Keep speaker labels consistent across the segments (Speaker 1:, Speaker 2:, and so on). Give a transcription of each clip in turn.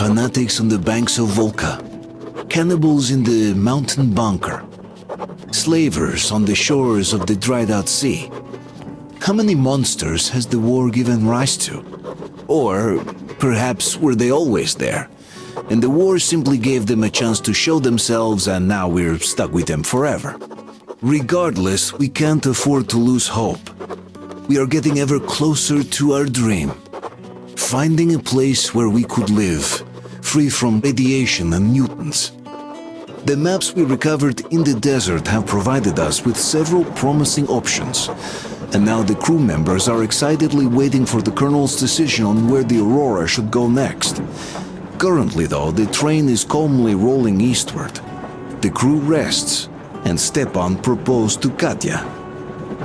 Speaker 1: fanatics on the banks of Volga, cannibals in the mountain bunker, slavers on the shores of the dried-out sea. How many monsters has the war given rise to? Or perhaps were they always there, and the war simply gave them a chance to show themselves and now we're stuck with them forever? Regardless, we can't afford to lose hope. We are getting ever closer to our dream. Finding a place where we could live, free from radiation and mutants. The maps we recovered in the desert have provided us with several promising options, and now the crew members are excitedly waiting for the Colonel's decision on where the Aurora should go next. Currently, though, the train is calmly rolling eastward. The crew rests, and Stepan proposed to Katya.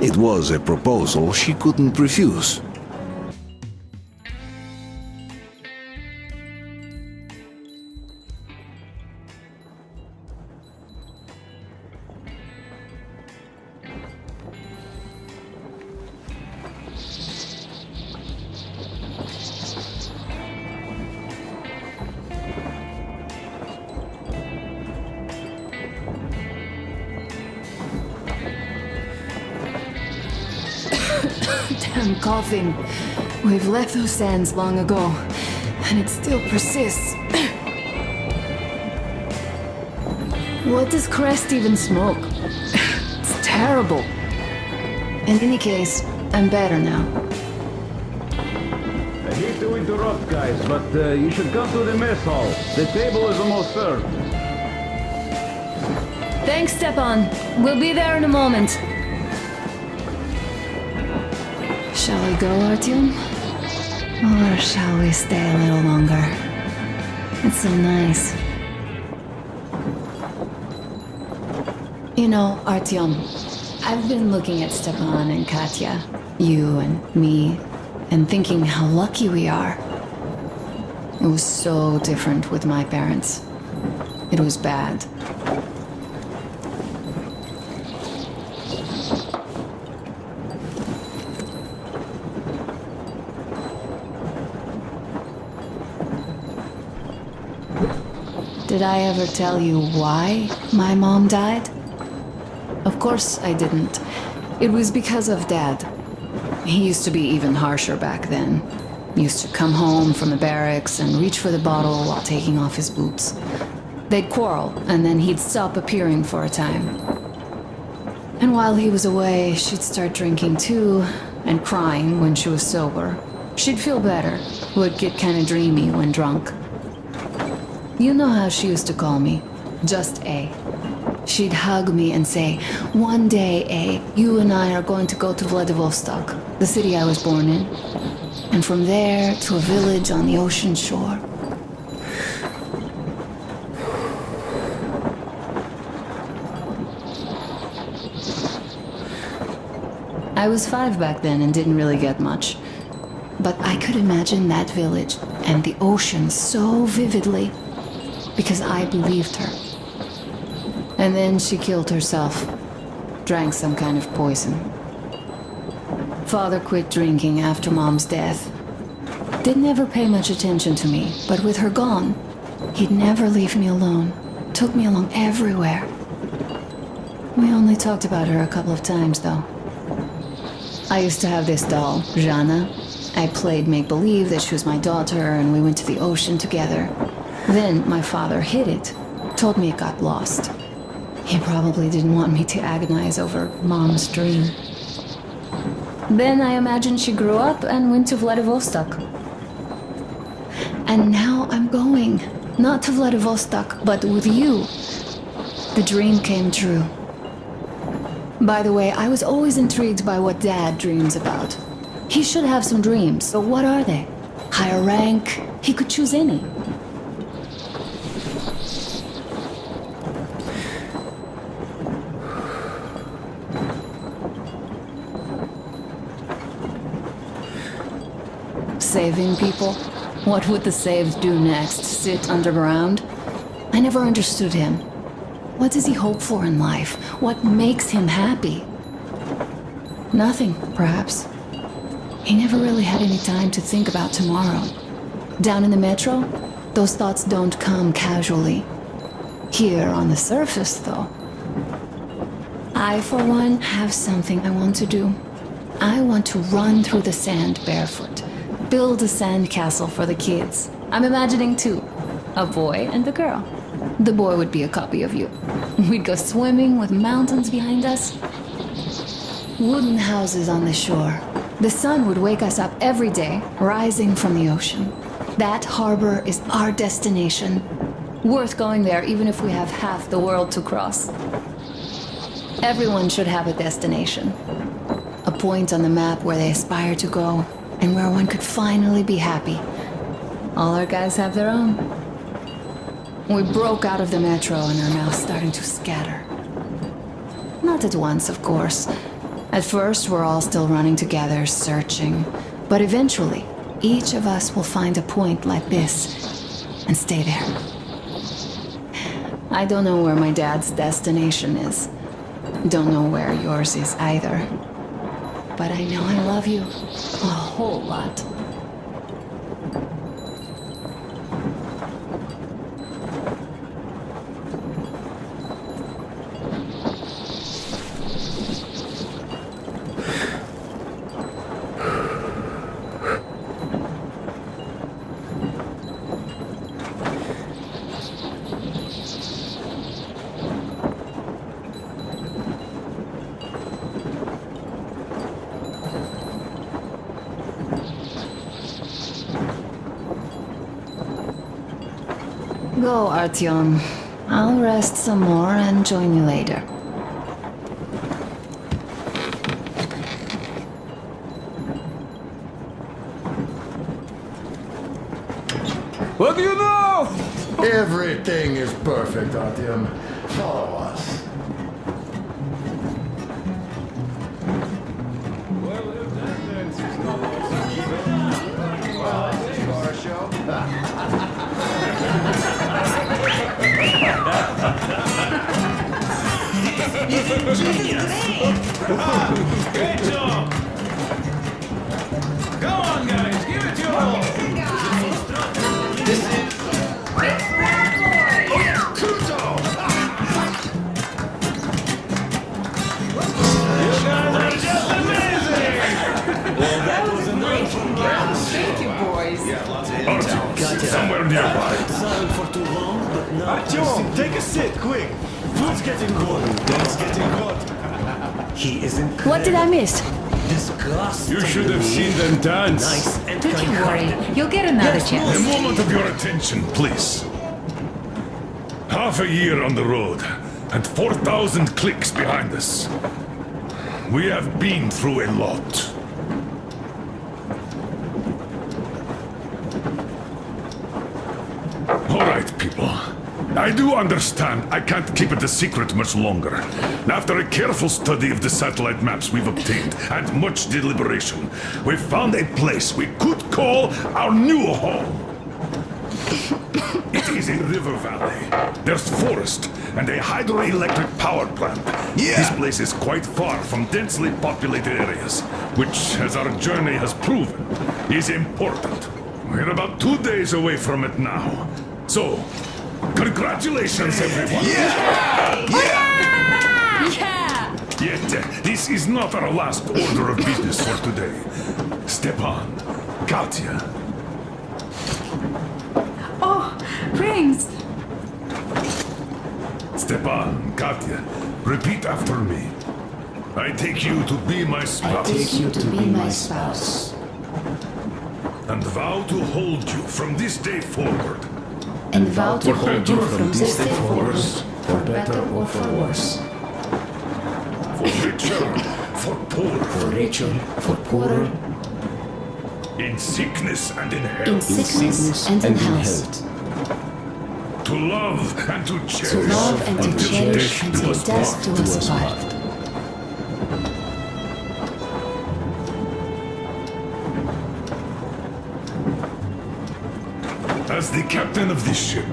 Speaker 1: It was a proposal she couldn't refuse.
Speaker 2: Damn coughing. We've left those sands long ago, and it still persists. What does Crest even smoke? It's terrible. In any case, I'm better now.
Speaker 3: I hate to interrupt, guys, but you should come to the mess hall. The table is almost served.
Speaker 2: Thanks, Stepan. We'll be there in a moment. Shall we go, Artyom? Or shall we stay a little longer? It's so nice. You know, Artyom, I've been looking at Stepan and Katya, you and me, and thinking how lucky we are. It was so different with my parents. It was bad. Did I ever tell you why my mom died? Of course I didn't. It was because of Dad. He used to be even harsher back then. He used to come home from the barracks and reach for the bottle while taking off his boots. They'd quarrel, and then he'd stop appearing for a time. And while he was away, she'd start drinking too, and crying when she was sober. She'd feel better, would get kinda dreamy when drunk. You know how she used to call me? Just A. She'd hug me and say, "One day, A, you and I are going to go to Vladivostok, the city I was born in. And from there to a village on the ocean shore." I was 5 back then and didn't really get much. But I could imagine that village and the ocean so vividly, because I believed her. And then she killed herself, drank some kind of poison. Father quit drinking after Mom's death. Didn't ever pay much attention to me, but with her gone, he'd never leave me alone. Took me along everywhere. We only talked about her a couple of times, though. I used to have this doll, Jana. I played make-believe that she was my daughter, and we went to the ocean together. Then my father hid it, told me it got lost. He probably didn't want me to agonize over Mom's dream. Then I imagined she grew up and went to Vladivostok. And now I'm going, not to Vladivostok, but with you. The dream came true. By the way, I was always intrigued by what Dad dreams about. He should have some dreams, but what are they? Higher rank? He could choose any. Saving people? What would the saved do next? Sit underground? I never understood him. What does he hope for in life? What makes him happy? Nothing, perhaps. He never really had any time to think about tomorrow. Down in the metro, Those thoughts don't come casually. Here on the surface, though. I, for one, have something I want to do. I want to run through the sand barefoot. Build a sand castle for the kids. I'm imagining two. A boy and a girl. The boy would be a copy of you. We'd go swimming with mountains behind us. Wooden houses on the shore. The sun would wake us up every day, rising from the ocean. That harbor is our destination. Worth going there even if we have half the world to cross. Everyone should have a destination. A point on the map where they aspire to go, and where one could finally be happy. All our guys have their own. We broke out of the metro and are now starting to scatter. Not at once, of course. At first, we're all still running together, searching. But eventually, each of us will find a point like this and stay there. I don't know where my dad's destination is. Don't know where yours is either. But I know I love you a whole lot. Go, Artyom. I'll rest some more and join you later.
Speaker 4: What do you know?
Speaker 5: Everything is perfect, Artyom. Follow us.
Speaker 3: Well, if that dance is not
Speaker 5: Car show?
Speaker 3: Great job! Go on, guys, give it your all! You guys are just amazing!
Speaker 6: Thank you, boys.
Speaker 7: Artyom, somewhere nearby.
Speaker 4: Artyom, take a seat, quick. Food's getting cold. Dad's getting hot.
Speaker 6: He is incredible.
Speaker 2: What did I miss?
Speaker 6: Disgusting.
Speaker 3: You should have seen them dance.
Speaker 6: Nice and
Speaker 8: Don't you worry, you'll get another chance.
Speaker 7: A moment of your attention, please. Half a year on the road, and 4,000 clicks behind us. We have been through a lot. All right, people. I do understand I can't keep it a secret much longer. After a careful study of the satellite maps we've obtained, and much deliberation, we've found a place we could call our new home. It is a river valley. There's forest and a hydroelectric power plant. This place is quite far from densely populated areas, which, as our journey has proven, is important. We're about 2 days away from it now. So, congratulations, everyone! Yet, this is not our last order of business for today. Stepan, Katya,
Speaker 8: Oh, rings!
Speaker 7: Stepan, Katya, repeat after me. I take you to be my spouse.
Speaker 2: I take you to be my spouse.
Speaker 7: And vow to hold you from this day forward.
Speaker 2: And vow to
Speaker 7: For
Speaker 2: hold you
Speaker 7: better,
Speaker 2: from this day forward, for better or for worse.
Speaker 7: For richer, for poorer.
Speaker 2: For richer, for poorer,
Speaker 7: In sickness and in health.
Speaker 2: in sickness and in health.
Speaker 7: To love and to cherish.
Speaker 2: To love and to
Speaker 7: until
Speaker 2: cherish
Speaker 7: death do
Speaker 2: until
Speaker 7: us
Speaker 2: death
Speaker 7: part.
Speaker 2: do us part.
Speaker 7: As the captain of this ship,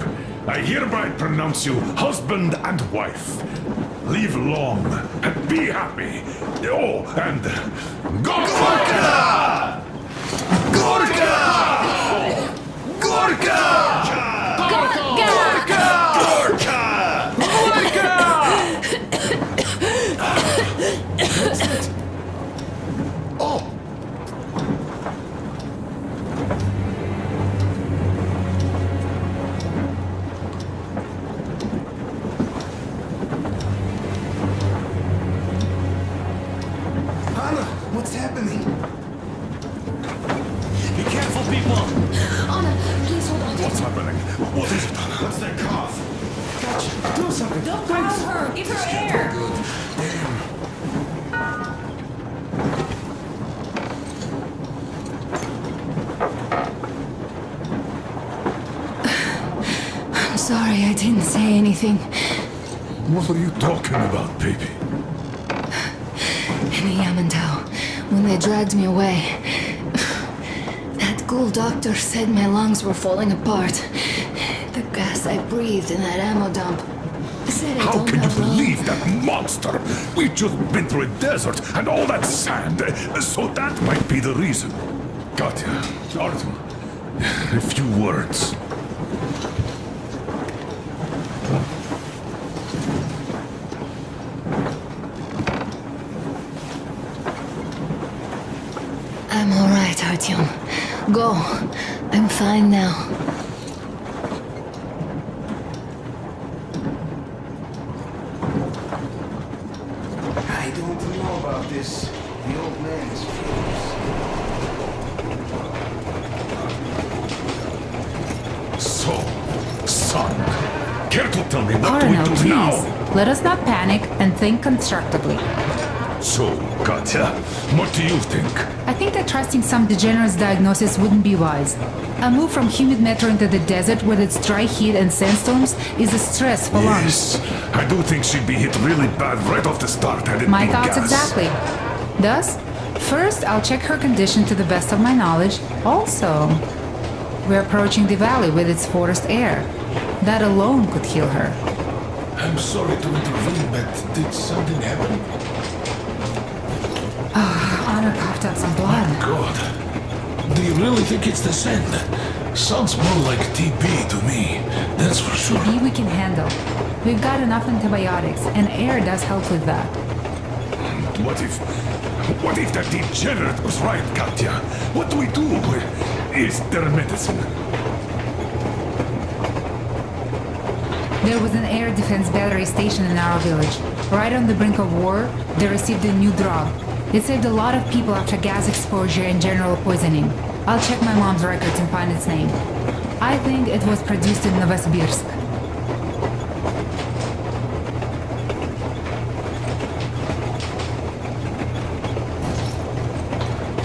Speaker 7: I hereby pronounce you husband and wife. Live long and be happy. Oh, and Gorka!
Speaker 5: Gorka! Gorka!
Speaker 7: What is it?
Speaker 4: What's that cough? Gotcha. Do something.
Speaker 8: Don't call her. Give her air.
Speaker 4: Good. Damn.
Speaker 2: I'm sorry I didn't say anything.
Speaker 7: What are you talking about, baby?
Speaker 2: In Yamantau, when they dragged me away, that ghoul doctor said my lungs were falling apart. The gas I breathed in that ammo dump said I
Speaker 7: How
Speaker 2: don't
Speaker 7: can you
Speaker 2: have lung.
Speaker 7: believe that monster? We've just been through a desert and all that sand, so that might be the reason. Katya, Artyom, a few words.
Speaker 2: I'm all right, Artyom. Go. I'm fine now.
Speaker 5: I don't know about this. The old man's fears.
Speaker 7: So, son, care to tell me what
Speaker 8: Arno,
Speaker 7: do we do
Speaker 8: please.
Speaker 7: now?
Speaker 8: Let us not panic and think constructively.
Speaker 7: So, Katya, what do you think?
Speaker 8: I think that trusting some degenerate's diagnosis wouldn't be wise. A move from humid metro into the desert with its dry heat and sandstorms is a stress for lungs.
Speaker 7: Yes, I do think she'd be hit really bad right off the start had it
Speaker 8: My
Speaker 7: been
Speaker 8: thoughts
Speaker 7: gas.
Speaker 8: exactly. Thus, first I'll check her condition to the best of my knowledge. Also, we're approaching the valley with its forest air. That alone could heal her.
Speaker 4: I'm sorry to intervene, but did something happen?
Speaker 8: Honor coughed out some blood.
Speaker 4: God. Do you really think it's the sand? Sounds more like TB to me. That's for sure.
Speaker 8: TB we can handle. We've got enough antibiotics, and air does help with that.
Speaker 7: What if that degenerate was right, Katya? What do we do? Is there a medicine?
Speaker 8: There was an air defense battery station in our village. Right on the brink of war, they received a new drug. It saved a lot of people after gas exposure and general poisoning. I'll check my mom's records and find its name. I think it was produced in Novosibirsk.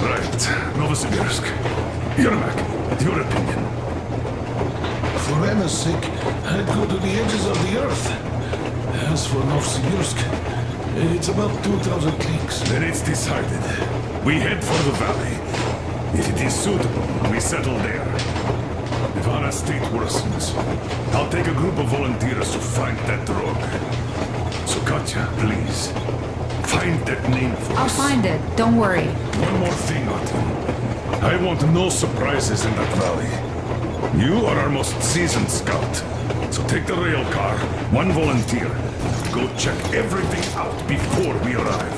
Speaker 7: Right, Novosibirsk. Yermak, your opinion?
Speaker 4: For Anna's sake, I'd go to the edges of the earth. As for Novosibirsk, it's about 2,000 cliques.
Speaker 7: Then it's decided. We head for the valley. If it is suitable, we settle there. If Anna's state worsens, I'll take a group of volunteers to find that drug. So Katya, please, find that name for
Speaker 8: I'll
Speaker 7: us.
Speaker 8: find it, don't worry.
Speaker 7: One more thing, Artyom. I want no surprises in that valley. You are our most seasoned scout. So take the rail car, one volunteer. Go check everything out before we arrive.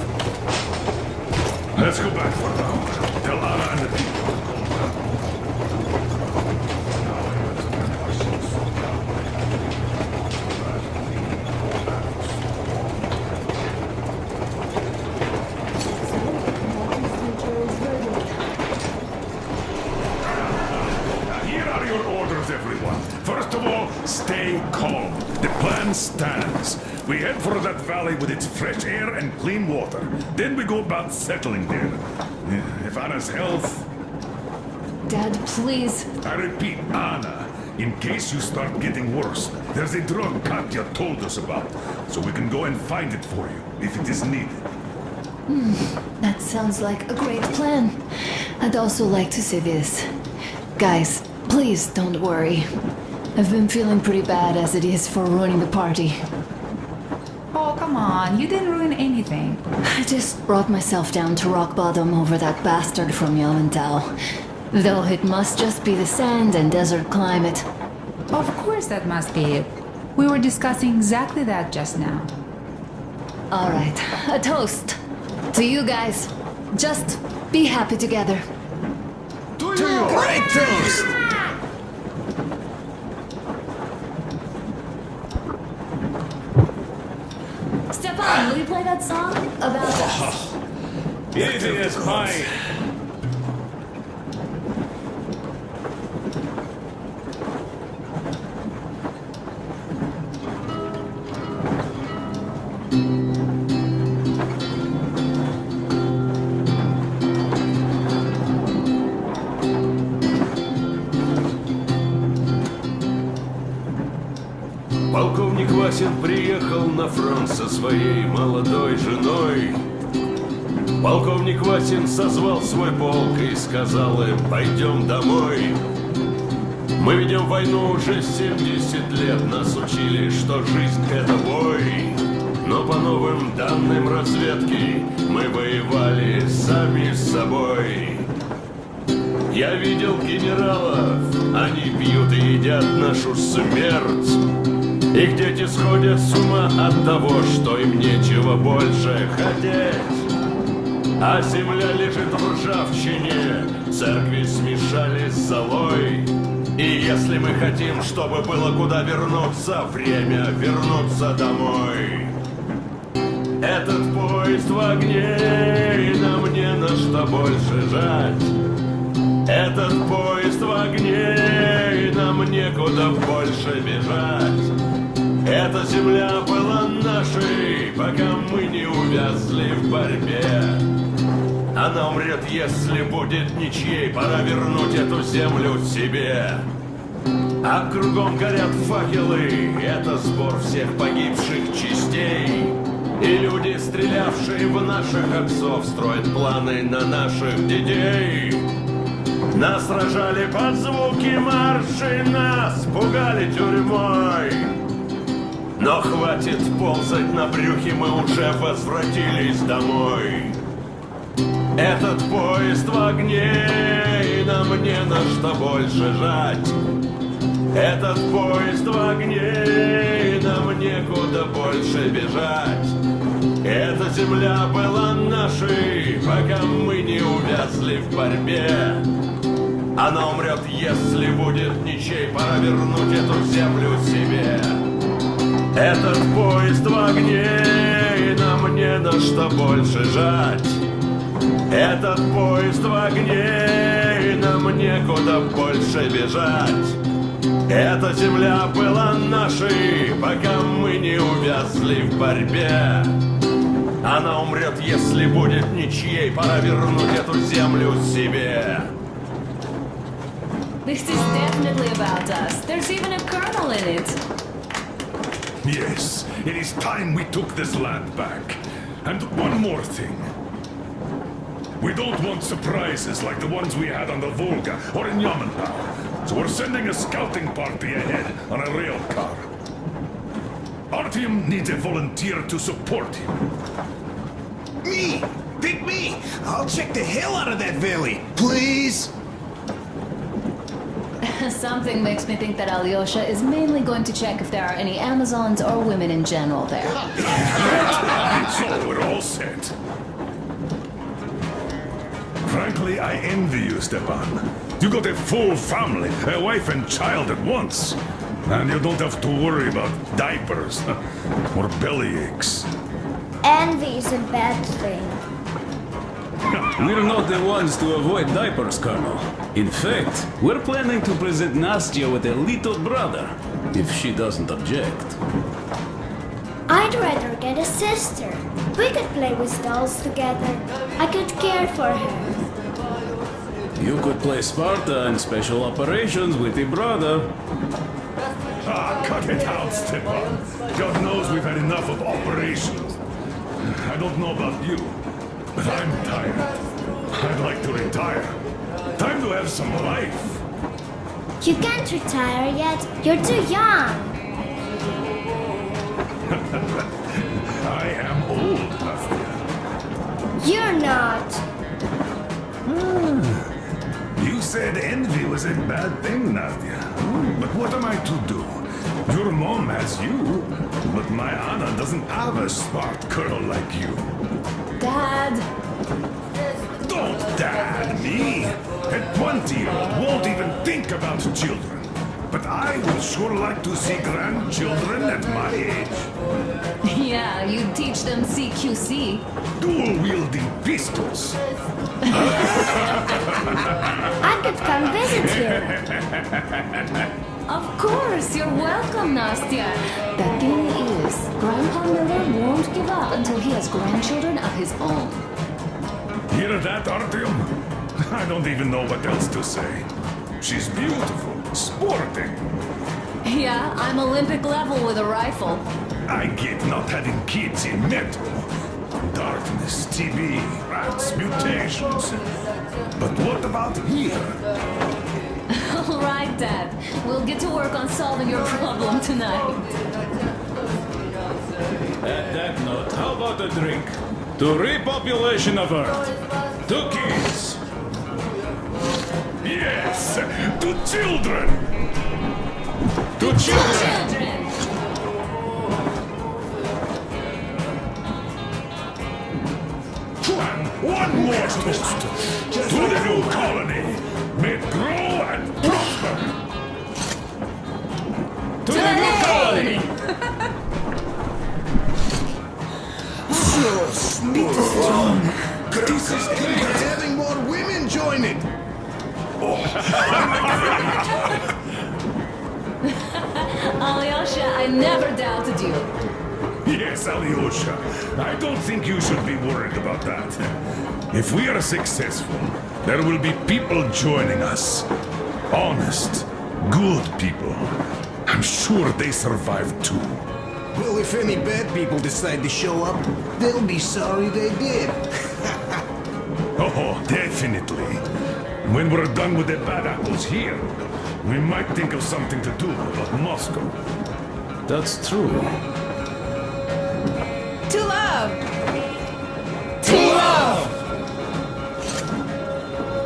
Speaker 7: Let's go back for now. Tell Anna and the people to come back. Here are your orders, everyone. First of all, stay calm. The plan stands. We head for that valley with its fresh air and clean water. Then we go about settling there. If Anna's health...
Speaker 2: Dad, please.
Speaker 7: I repeat, Anna, in case you start getting worse, there's a drug Katya told us about, so we can go and find it for you, if it is needed.
Speaker 2: That sounds like a great plan. I'd also like to say this. Guys, please don't worry. I've been feeling pretty bad as it is for ruining the party.
Speaker 8: Oh, come on, you didn't ruin anything.
Speaker 2: I just brought myself down to rock bottom over that bastard from Yamantau. Though it must just be the sand and desert climate.
Speaker 8: Of course that must be it. We were discussing exactly that just now.
Speaker 2: Alright, a toast. To you guys. Just be happy together.
Speaker 5: To you! Great toast!
Speaker 2: Stefan, will you play that song? About us?
Speaker 3: Easy as pie.
Speaker 9: Полковник Васин приехал на фронт со своей молодой женой. Полковник Васин созвал свой полк и сказал им: пойдем домой. Мы ведем войну уже 70 лет, нас учили, что жизнь это бой. Но по новым данным разведки мы воевали сами с собой. Я видел генералов, они пьют и едят нашу смерть. Их дети сходят с ума от того, что им нечего больше хотеть. А земля лежит в ржавчине, церкви смешали с золой. И если мы хотим, чтобы было куда вернуться, время вернуться домой. Этот поезд в огне, и нам не на что больше жать. Этот поезд в огне, и нам некуда больше бежать. Эта земля была нашей, пока мы не увязли в борьбе. Она умрет, если будет ничьей, пора вернуть эту землю себе. А кругом горят факелы, это сбор всех погибших частей. И люди, стрелявшие в наших отцов, строят планы на наших детей. Нас сражали под звуки маршей, нас пугали тюрьмой. Но хватит ползать на брюхе, мы уже возвратились домой. Этот поезд в огне, и нам не на что больше жать. Этот поезд в огне, и нам некуда больше бежать. Эта земля была нашей, пока мы не увязли в борьбе. Она умрет, если будет ничей, пора вернуть эту землю себе. Этот поезд в огне, и нам не на что больше жать. Этот поезд в огне, и нам некуда больше бежать. Эта земля была нашей, пока мы не увязли в борьбе. Она умрет, если будет ничьей, пора вернуть эту землю себе.
Speaker 2: This is definitely about us. There's even a colonel in it.
Speaker 7: Yes, it is time we took this land back. And one more thing. We don't want surprises like the ones we had on the Volga or in Yamantau. So we're sending a scouting party ahead on a rail car. Artyom needs a volunteer to support him.
Speaker 5: Me! Pick me! I'll check the hell out of that valley. Please?
Speaker 2: Something makes me think that Alyosha is mainly going to check if there are any Amazons or women in general there.
Speaker 7: So we're all set. Frankly, I envy you, Stepan. You got a full family, a wife and child at once. And you don't have to worry about diapers or belly aches.
Speaker 10: Envy is a bad thing.
Speaker 3: We're not the ones to avoid diapers, Colonel. In fact, we're planning to present Nastya with a little brother, if she doesn't object.
Speaker 10: I'd rather get a sister. We could play with dolls together. I could care for her.
Speaker 3: You could play Sparta and special operations with your brother.
Speaker 7: Ah, cut it out, Stepan. God knows we've had enough of operations. I don't know about you, but I'm tired. I'd like to retire. Time to have some life.
Speaker 10: You can't retire yet. You're too young.
Speaker 7: I am old, Nastya.
Speaker 10: You're not.
Speaker 7: You said envy was a bad thing, Nastya. But what am I to do? Your mom has you, but my Anna doesn't have a smart girl like you.
Speaker 2: Dad!
Speaker 7: Don't dad me! A 20-year-old won't even think about children. But I would sure like to see grandchildren at my age.
Speaker 2: Yeah, you teach them CQC.
Speaker 7: Dual-wielding pistols.
Speaker 10: I could come visit you.
Speaker 2: Of course, you're welcome, Nastya. The thing is, Grandpa Miller won't give up until he has grandchildren of his own.
Speaker 7: Hear that, Artyom? I don't even know what else to say. She's beautiful, sporting.
Speaker 2: Yeah, I'm Olympic level with a rifle.
Speaker 7: I get not having kids in Metro. Darkness, TB, rats, mutations. But what about here?
Speaker 2: All right, Dad. We'll get to work on solving your problem tonight.
Speaker 3: At that note, how about a drink? To repopulation of Earth. To kids.
Speaker 7: Yes, to children.
Speaker 3: To children.
Speaker 2: Children!
Speaker 7: One more toast to the new colony. May it grow and prosper.
Speaker 3: To the new colony.
Speaker 5: So smooth. This is good. Having more women join it.
Speaker 2: Alyosha, I never doubted you.
Speaker 7: Yes, Alyosha. I don't think you should be worried about that. If we are successful, there will be people joining us. Honest, good people. I'm sure they survive too.
Speaker 5: Well, if any bad people decide to show up, they'll be sorry they did.
Speaker 7: Oh, definitely. When we're done with the bad apples here, we might think of something to do about Moscow.
Speaker 3: That's true.
Speaker 6: To love!
Speaker 3: To love!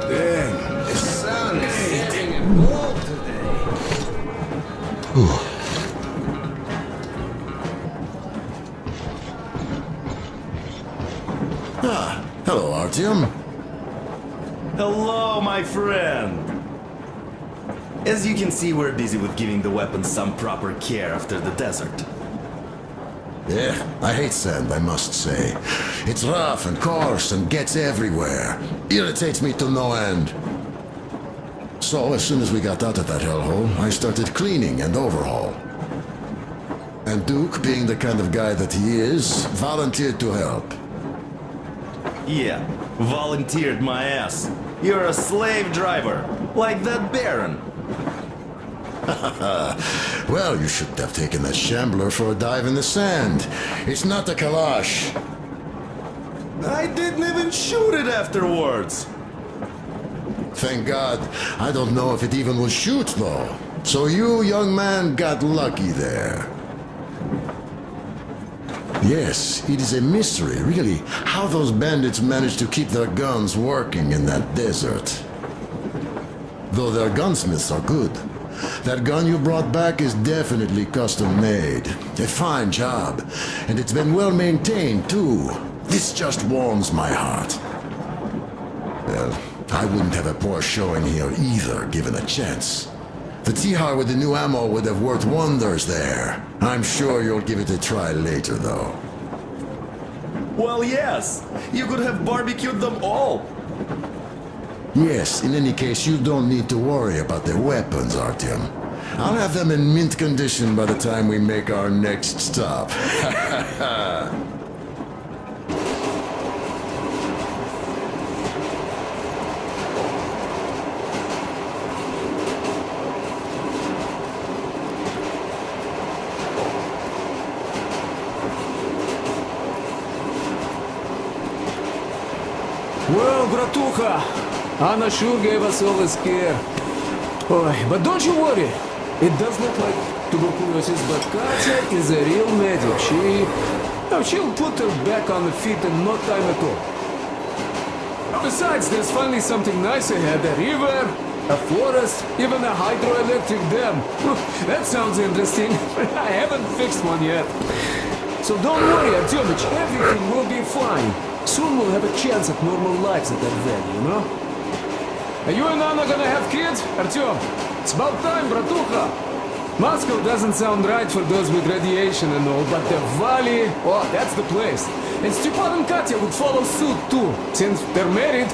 Speaker 5: Damn, the sun is setting and warm today.
Speaker 11: Hello, Artyom.
Speaker 12: Hello, my friend! As you can see, we're busy with giving the weapons some proper care after the desert.
Speaker 11: Yeah, I hate sand, I must say. It's rough and coarse and gets everywhere. Irritates me to no end. So, as soon as we got out of that hellhole, I started cleaning and overhaul. And Duke, being the kind of guy that he is, volunteered to help.
Speaker 12: Yeah, volunteered my ass. You're a slave driver, like that Baron.
Speaker 11: Well, you shouldn't have taken that shambler for a dive in the sand. It's not a Kalash.
Speaker 12: I didn't even shoot it afterwards.
Speaker 11: Thank God. I don't know if it even will shoot, though. So you, young man, got lucky there. Yes, it is a mystery, really, how those bandits managed to keep their guns working in that desert. Though their gunsmiths are good. That gun you brought back is definitely custom-made. A fine job. And it's been well maintained, too. This just warms my heart. Well, I wouldn't have a poor showing here either, given a chance. The Tihar with the new ammo would have worked wonders there. I'm sure you'll give it a try later, though.
Speaker 12: Well, yes. You could have barbecued them all.
Speaker 11: Yes, in any case, you don't need to worry about their weapons, Artyom. I'll have them in mint condition by the time we make our next stop.
Speaker 13: Well, Bratucha, Anna sure gave us all a scare. Oh, but don't you worry. It does look like tuberculosis, but Katya is a real medic. She'll put her back on the feet in no time at all. Besides, there's finally something nice ahead. A river, a forest, even a hydroelectric dam. That sounds interesting. I haven't fixed one yet. So don't worry, Artyomich, everything will be fine. Soon we'll have a chance at normal lives at that valley, you know? Are you and Anna gonna have kids? Artyom, it's about time, Bratucha! Moscow doesn't sound right for those with radiation and all, but the valley, oh, that's the place. And Stepan and Katya would follow suit too, since they're married.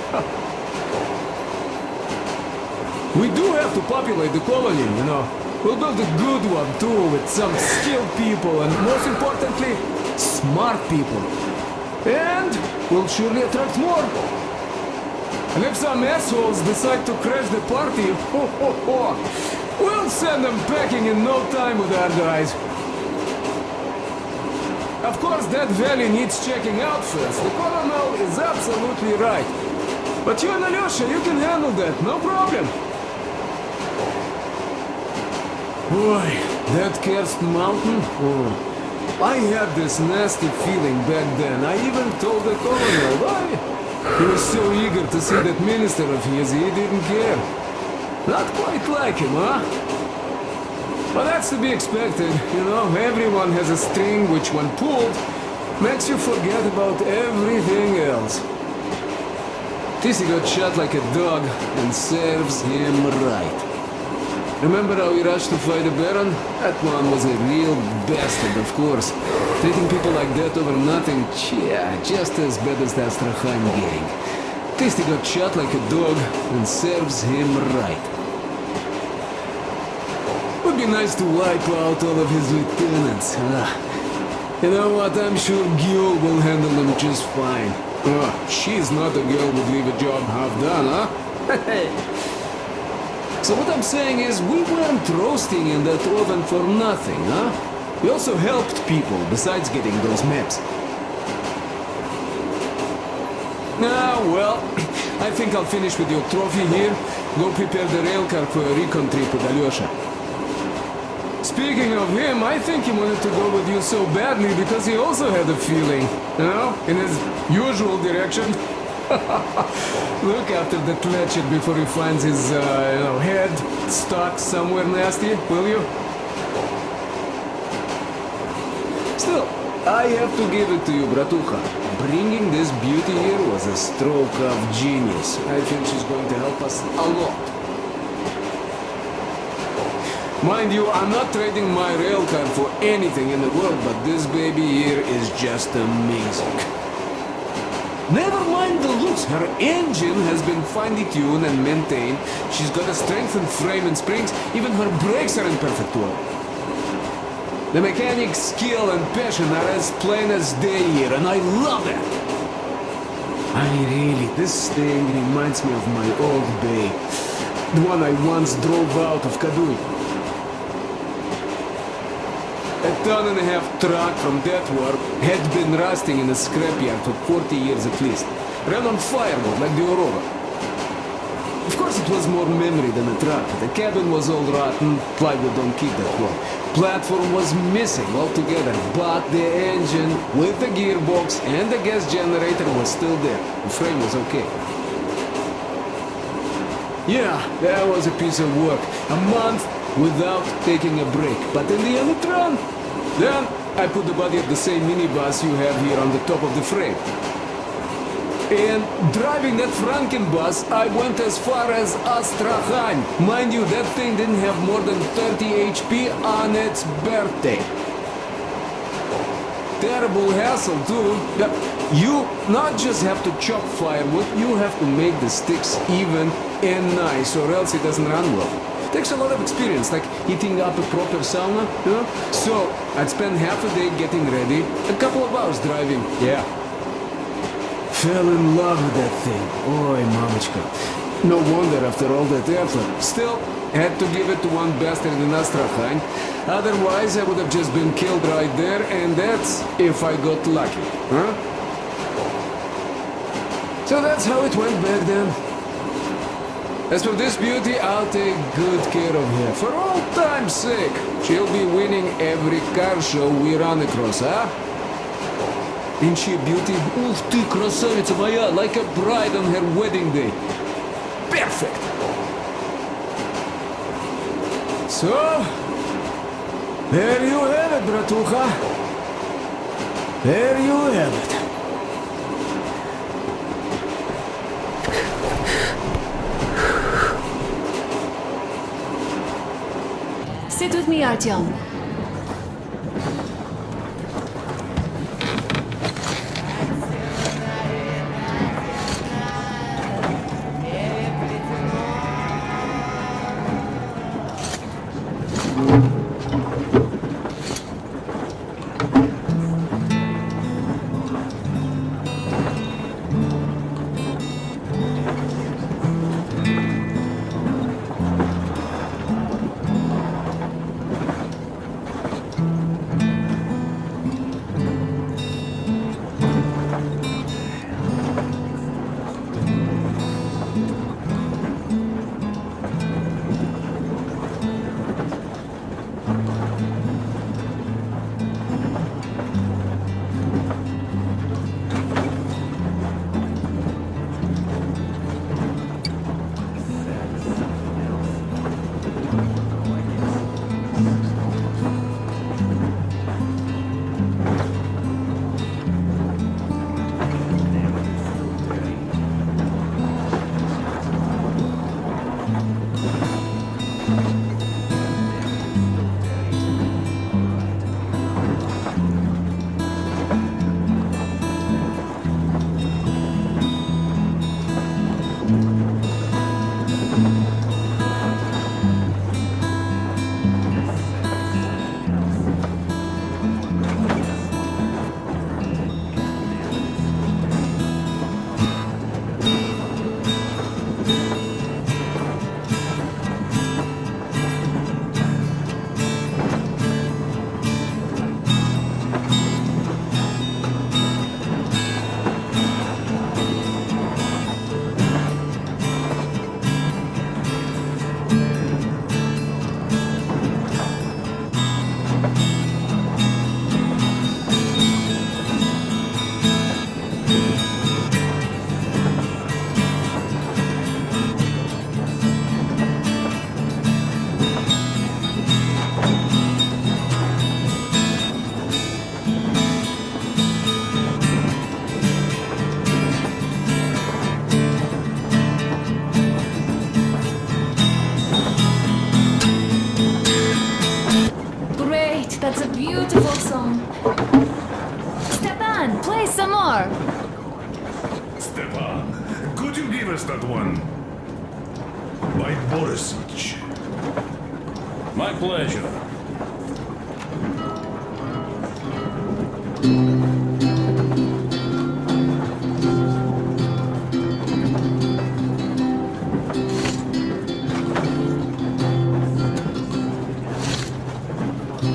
Speaker 13: We do have to populate the colony, you know. We'll build a good one too, with some skilled people and, most importantly, smart people. And we'll surely attract more. And if some assholes decide to crash the party, we'll We'll send them packing in no time with our guys. Of course, that valley needs checking out first. The colonel is absolutely right. But you and Alyosha, you can handle that, no problem. Boy, that cursed mountain? Oh. I had this nasty feeling back then. I even told the colonel why. He was so eager to see that minister of his, he didn't care. Not quite like him, huh? But that's to be expected, you know. Everyone has a string which, when pulled, makes you forget about everything else. Tissy got shot like a dog, and serves him right. Remember how we rushed to fight the Baron? That one was a real bastard, of course. Treating people like that over nothing, yeah, just as bad as the Astrakhan gang. Tissy got shot like a dog, and serves him right. Would be nice to wipe out all of his lieutenants. You know what, I'm sure Gil will handle them just fine. She's not a girl who'd leave a job half done, huh? So what I'm saying is, we weren't roasting in that oven for nothing, huh? We also helped people, besides getting those maps. Well, I think I'll finish with your trophy here. Go prepare the railcar for a recon trip with Alyosha. Speaking of him, I think he wanted to go with you so badly because he also had a feeling, you know, in his usual direction. Look after the Fletcher before he finds his, head stuck somewhere nasty, will you? Still, I have to give it to you, Bratucha. Bringing this beauty here was a stroke of genius. I think she's going to help us a lot. Mind you, I'm not trading my railcar for anything in the world, but this baby here is just amazing. Never mind the looks, her engine has been finely tuned and maintained. She's got a strengthened frame and springs, even her brakes are in perfect order. The mechanic's skill and passion are as plain as day here, and I love it! This thing reminds me of my old bay. The one I once drove out of Kadui. A ton-and-a-half truck from that war had been rusting in a scrapyard for 40 years at least. Ran on firewood like the Aurora. Of course it was more memory than a truck. The cabin was all rotten, plywood don't keep that well. Platform was missing altogether, but the engine with the gearbox and the gas generator was still there. The frame was okay. Yeah, that was a piece of work. A month without taking a break. But in the end it ran. Then I put the body of the same minibus you have here on the top of the frame. And driving that Frankenbus, I went as far as Astrakhan. Mind you, that thing didn't have more than 30 HP on its birthday. Terrible hassle too. You not just have to chop firewood, you have to make the sticks even and nice, or else it doesn't run well. Takes a lot of experience, like heating up a proper sauna, you know? So, I'd spend half a day getting ready, a couple of hours driving, yeah. Fell in love with that thing. Oy, mamichka. No wonder after all that effort. Still, had to give it to one bastard in Astrakhan. Otherwise, I would have just been killed right there, and that's if I got lucky, huh? So that's how it went back then. As for this beauty, I'll take good care of her. For all time's sake, she'll be winning every car show we run across, huh? Ain't she a beauty? Ух ты, красавица моя, like a bride on her wedding day. Perfect! So, there you have it, Bratucha. There you have it.
Speaker 2: Sit with me, Artyom. great. That's a beautiful song. Stepan, play some more.
Speaker 7: Stepan, could you give us that one? By Borisich.
Speaker 3: My pleasure.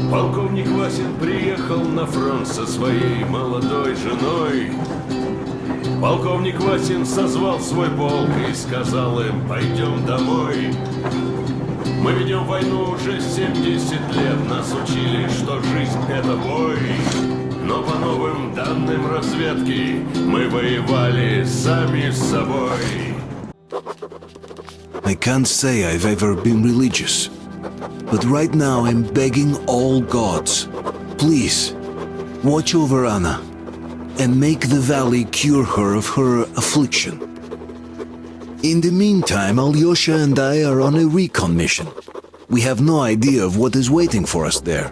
Speaker 9: Полковник Васин приехал на фронт со своей молодой женой. Полковник Васин созвал свой полк и сказал им: пойдем домой. Мы ведем войну уже 70 лет, нас учили, что жизнь это бой. Но по новым данным разведки мы воевали сами с собой.
Speaker 1: I can't say I've ever been religious, but right now I'm begging all gods, please, watch over Anna and make the valley cure her of her affliction. In the meantime, Alyosha and I are on a recon mission. We have no idea of what is waiting for us there,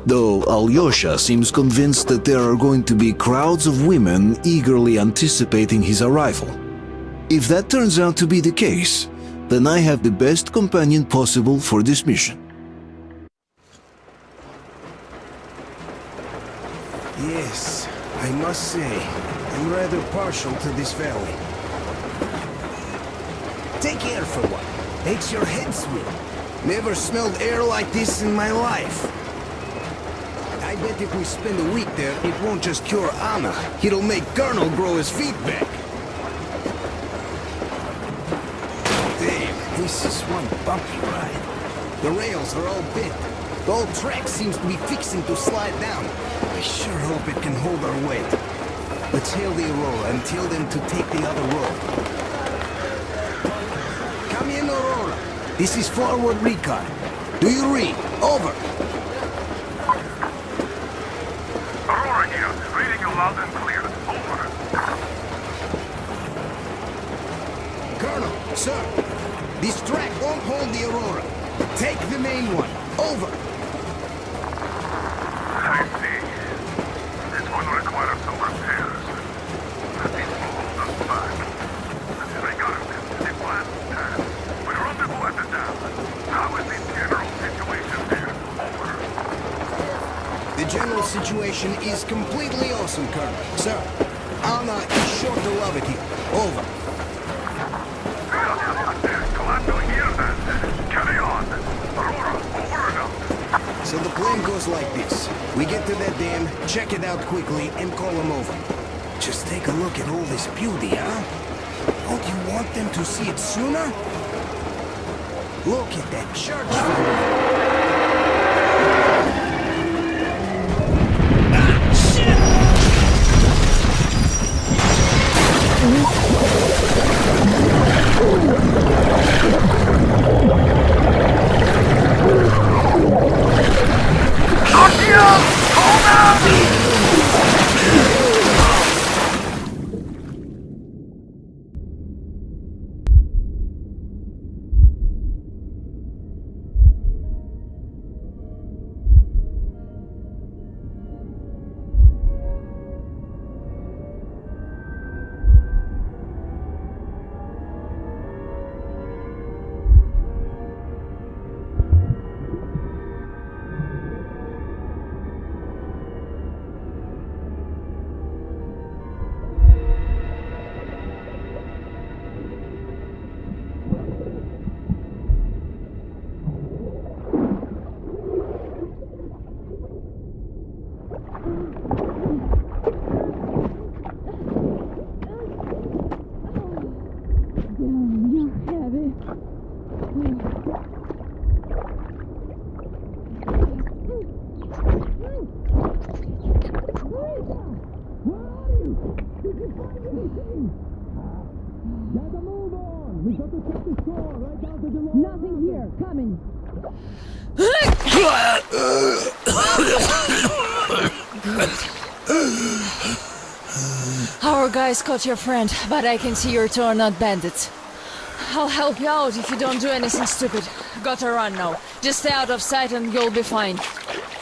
Speaker 1: though Alyosha seems convinced that there are going to be crowds of women eagerly anticipating his arrival. If that turns out to be the case, then I have the best companion possible for this mission.
Speaker 5: Yes, I must say, I'm rather partial to this valley. Take air for one. Makes your head swim. Never smelled air like this in my life. I bet if we spend a week there, it won't just cure Anna. It'll make Colonel grow his feet back. Damn, this is one bumpy ride. The rails are all bent. The whole track seems to be fixing to slide down. I sure hope it can hold our weight. Let's hail the Aurora and tell them to take the other road. Come in, Aurora. This is forward recon. Do you read? Over.
Speaker 7: Aurora here, reading you loud and clear. Over.
Speaker 5: Colonel, sir, this track won't hold the Aurora. Take the main one. Over.
Speaker 7: I see. This one requires some repairs. These will hold us back. Disregard the last time. We rendezvous at the dam. How is the general situation there? Over.
Speaker 5: The general situation is completely awesome, Colonel. Sir, Anna is sure to love it here. Over.
Speaker 7: Glad to hear that. Carry on. Aurora, over and out.
Speaker 5: So the plan goes like this. We get to that dam, check it out quickly, and call them over. Just take a look at all this beauty, huh? Don't you want them to see it sooner? Look at that church fire. Ah, shit!
Speaker 7: Artyom! Hold on!
Speaker 6: Nothing here. Coming.
Speaker 14: Our guys caught your friend, but I can see your two are not bandits. I'll help you out if you don't do anything stupid. Gotta run now. Just stay out of sight and you'll be fine.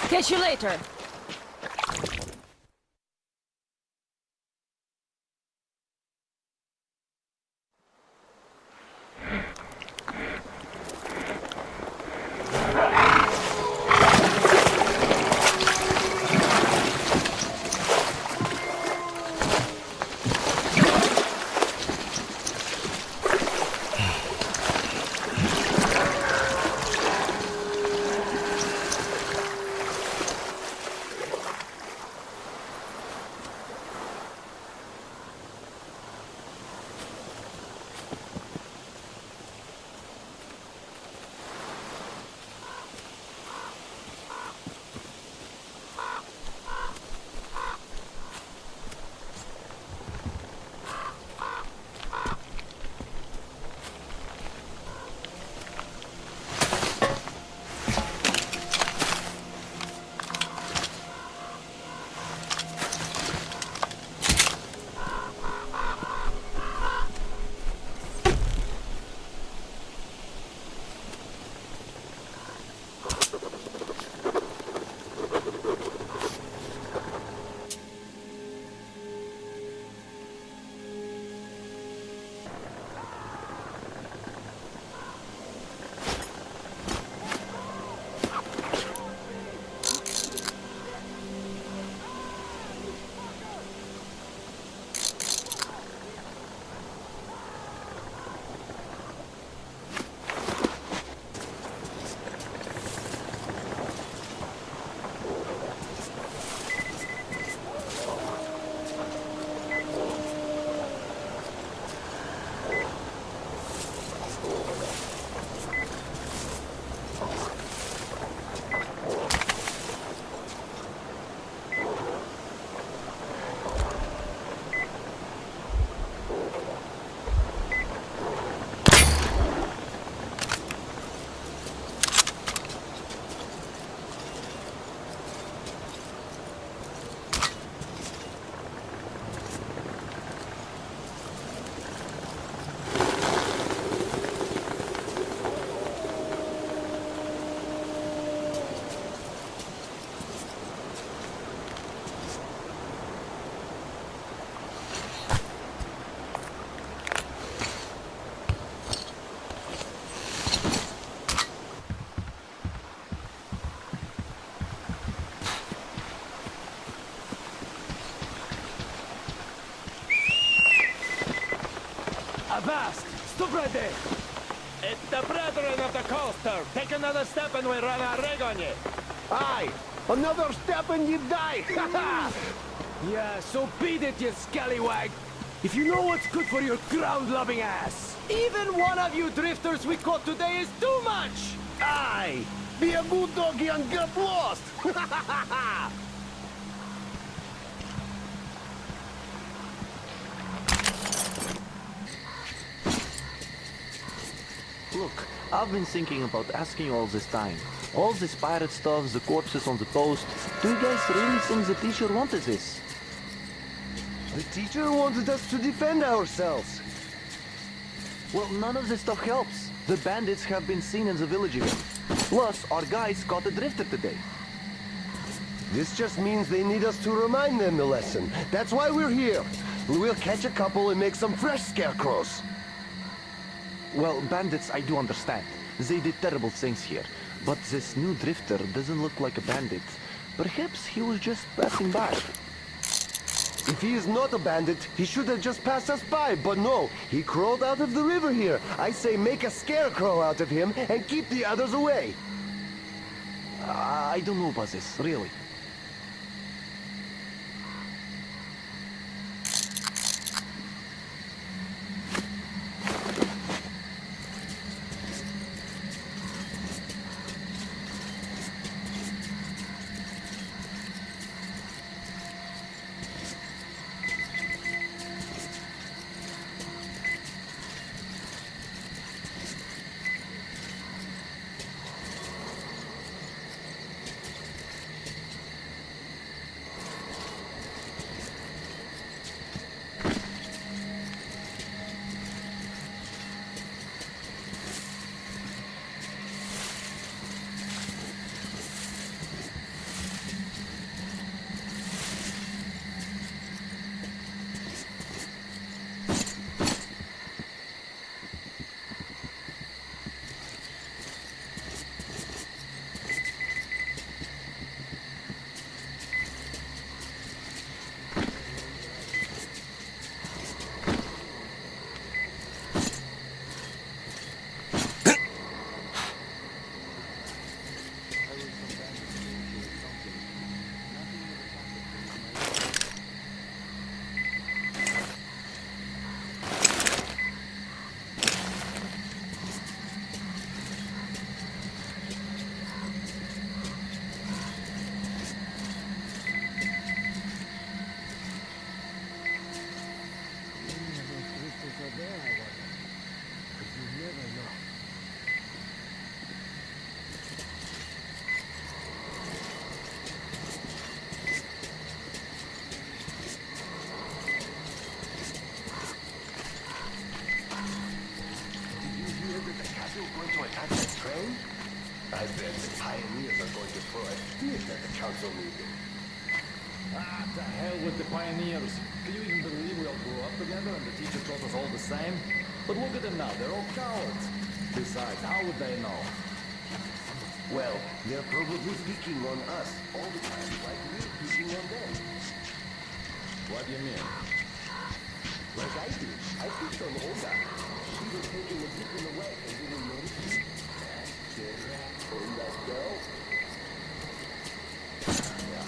Speaker 14: Catch you later.
Speaker 15: Avast! Stop right there! It's the brethren of the coaster! Take another step and we run a rig on you! Aye! Another step and you die! Yeah, so beat it, you scallywag! If you know what's good for your ground-loving ass! Even one of you drifters we caught today is too much! Aye! Be a good doggy and get lost!
Speaker 16: Look, I've been thinking about asking you all this time. All this pirate stuff, the corpses on the post, do you guys really think the teacher wanted this?
Speaker 15: The teacher wanted us to defend ourselves.
Speaker 16: Well, none of this stuff helps. The bandits have been seen in the village again. Plus, our guys caught a drifter today.
Speaker 15: This just means they need us to remind them the lesson. That's why we're here. We'll catch a couple and make some fresh scarecrows.
Speaker 16: Well, bandits, I do understand. They did terrible things here. But this new drifter doesn't look like a bandit. Perhaps he was just passing by.
Speaker 15: If he is not a bandit, he should have just passed us by, but no, he crawled out of the river here. I say make a scarecrow out of him and keep the others away.
Speaker 16: I don't know about this, really.
Speaker 15: council meeting. Ah, to hell with the pioneers. Can you even believe we all grew up together and the teacher taught us all the same? But look at them now, they're all cowards. Besides, how would they know?
Speaker 16: Well, they're probably picking on us all the time, like we're picking on them.
Speaker 15: What do you mean?
Speaker 16: Like I did. I picked on Olga. She was taking a dip in the wet and didn't notice me. Olga's girl.
Speaker 15: Yeah.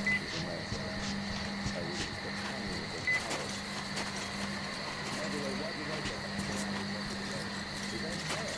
Speaker 15: She's a man. I was just a tiny little coward. Anyway, what did I get? It ain't fair.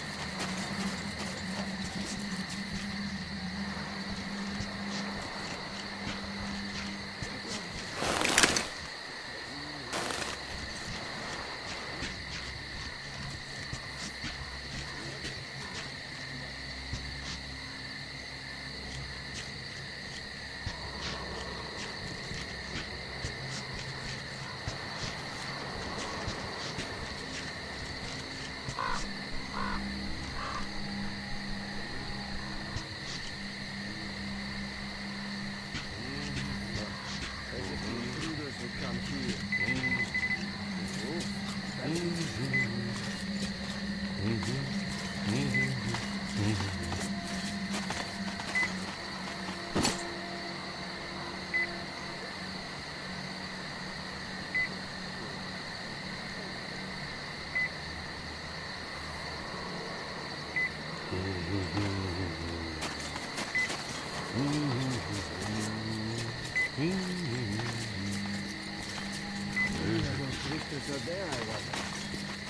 Speaker 15: Those drifters are there, I wonder.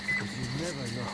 Speaker 15: Because you never know.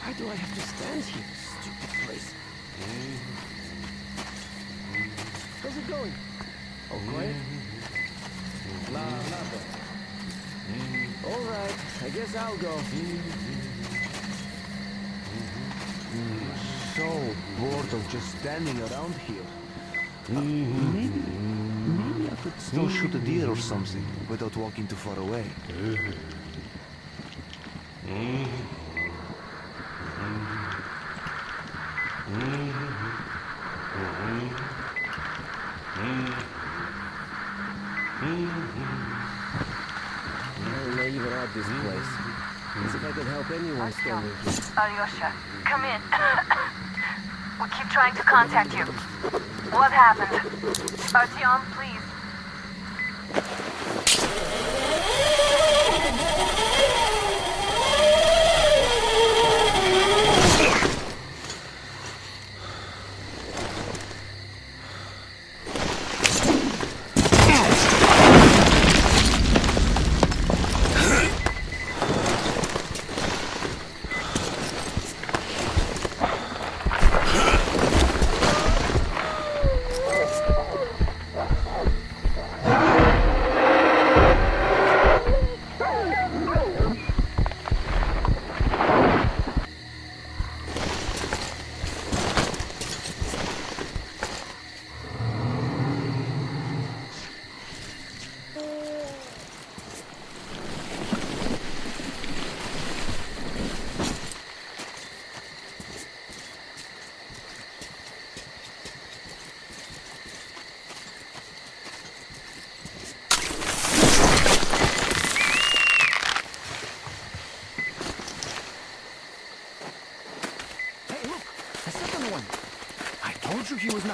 Speaker 16: Why do I have to stand here? Stupid place. How's it going? All quiet?
Speaker 15: Nothing.
Speaker 16: All right, I guess I'll go. So bored of just standing around here. Maybe I could still shoot a deer or something without walking too far away.
Speaker 15: I'll leave it out this place. As if I could help anyone standing here.
Speaker 17: Alyosha, come in. We keep trying to contact you. What happened? Artyom, please.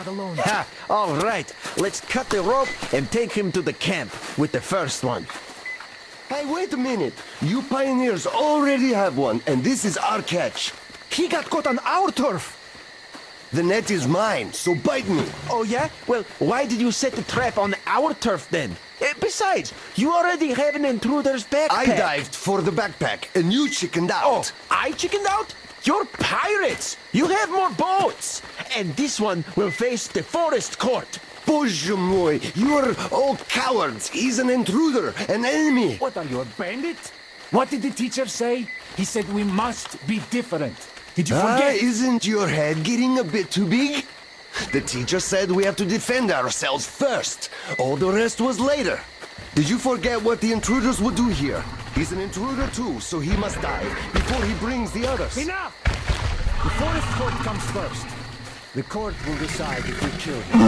Speaker 15: not alone.
Speaker 16: Ha! All right, let's cut the rope and take him to the camp with the first one.
Speaker 15: Hey, wait a minute. You pioneers already have one, and this is our catch. He got caught on our turf. The net is mine, so bite me.
Speaker 16: Oh yeah? Well, why did you set the trap on our turf then? Besides, you already have an intruder's backpack.
Speaker 15: I dived for the backpack, and you chickened out.
Speaker 16: Oh, I chickened out? You're pirates! You have more boats! And this one will face the forest court.
Speaker 15: Bоже мой, you're all cowards. He's an intruder, an enemy.
Speaker 18: What are you, a bandit? What did the teacher say? He said we must be different. Did you forget?
Speaker 15: Isn't your head getting a bit too big? The teacher said we have to defend ourselves first. All the rest was later. Did you forget what the intruders would do here? He's an intruder too, so he must die before he brings the others.
Speaker 18: Enough! The forest court comes first. The court will decide if we kill him.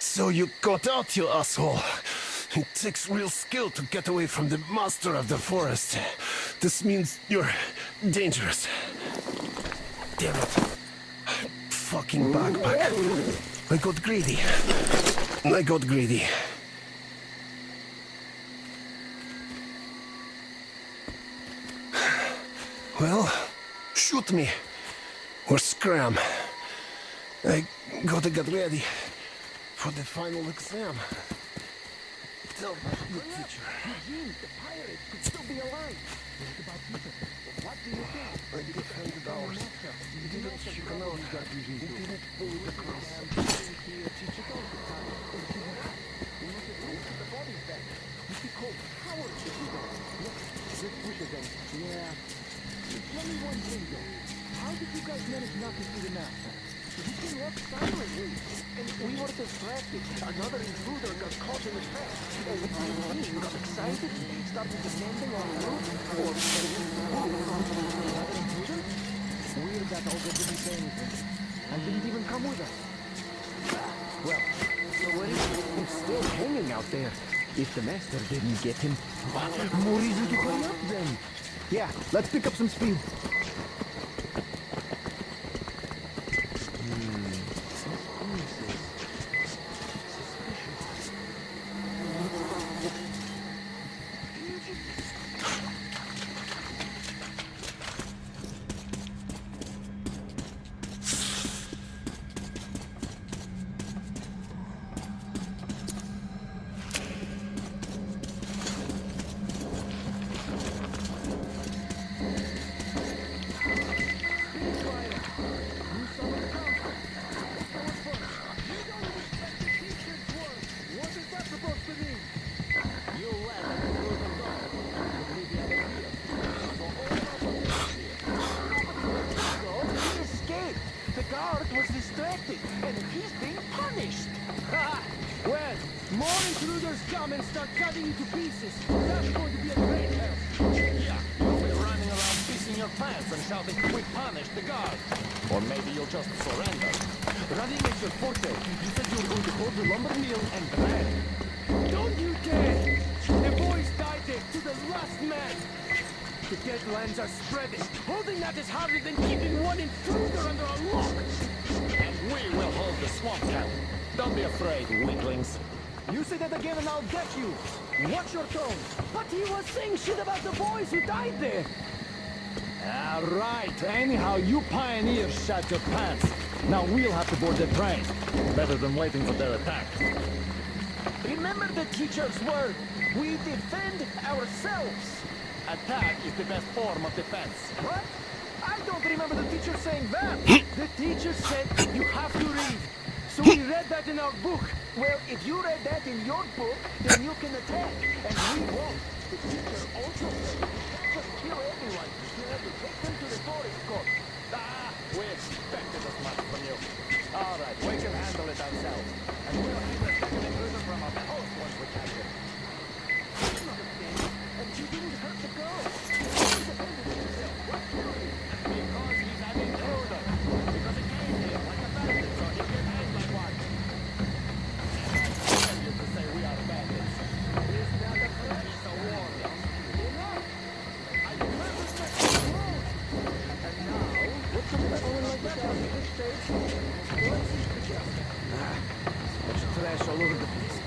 Speaker 15: So you got out, you asshole. It takes real skill to get away from the master of the forest. This means you're dangerous. Damn it. Fucking backpack. I got greedy. Well, shoot me. Or scram. I gotta get ready for the final exam. Tell the teacher.
Speaker 18: The pirate could still be alive. What about Peter? What do you think?
Speaker 15: I defended ours. He didn't chicken out. He didn't pull the cross.
Speaker 18: Yeah. Tell me one thing though. How did you guys manage not to see the master? You came up silently, and we were distracted. Another intruder got caught in the trap. And you got excited, started demanding our loot, or another intruder? Weird that Olga didn't say anything, and didn't even come with us. Well, so what is it? He's still hanging out there. If the master didn't get him, more reason to hurry up then. Yeah, let's pick up some speed.
Speaker 15: Are spreading. Holding that is harder than keeping one intruder under a lock.
Speaker 18: And we will hold the swamp camp. Don't be afraid, weaklings. You say that again and I'll get you. Watch your tone.
Speaker 15: But he was saying shit about the boys who died there.
Speaker 18: All right. Anyhow, you pioneers shot your pants. Now we'll have to board the train. Better than waiting for their attack.
Speaker 15: Remember the teacher's word. We defend ourselves. Attack is the best form of defense.
Speaker 18: What? I don't remember the teacher saying that. The teacher said you have to read. So we read that in our book. Well, if you read that in your book, then you can attack. And we won't. The teacher also said you can't just kill everyone. You have to take them to the forest court.
Speaker 15: Ah, we expected as much from you. All right, we can handle it ourselves. And we'll hang the second intruder from our post once we catch him.
Speaker 18: And you didn't hurt the girl. He defended himself. What killed him?
Speaker 15: Because he's an intruder. Because he came here like a bandit, so he'll get hanged like one. I tell you to say we are bandits.
Speaker 18: Is that a threat?
Speaker 15: He's a warrior.
Speaker 18: Enough! I never said you wrong. And now, what's the phone like that on this stage? Let's see together.
Speaker 15: There's trash all over the place.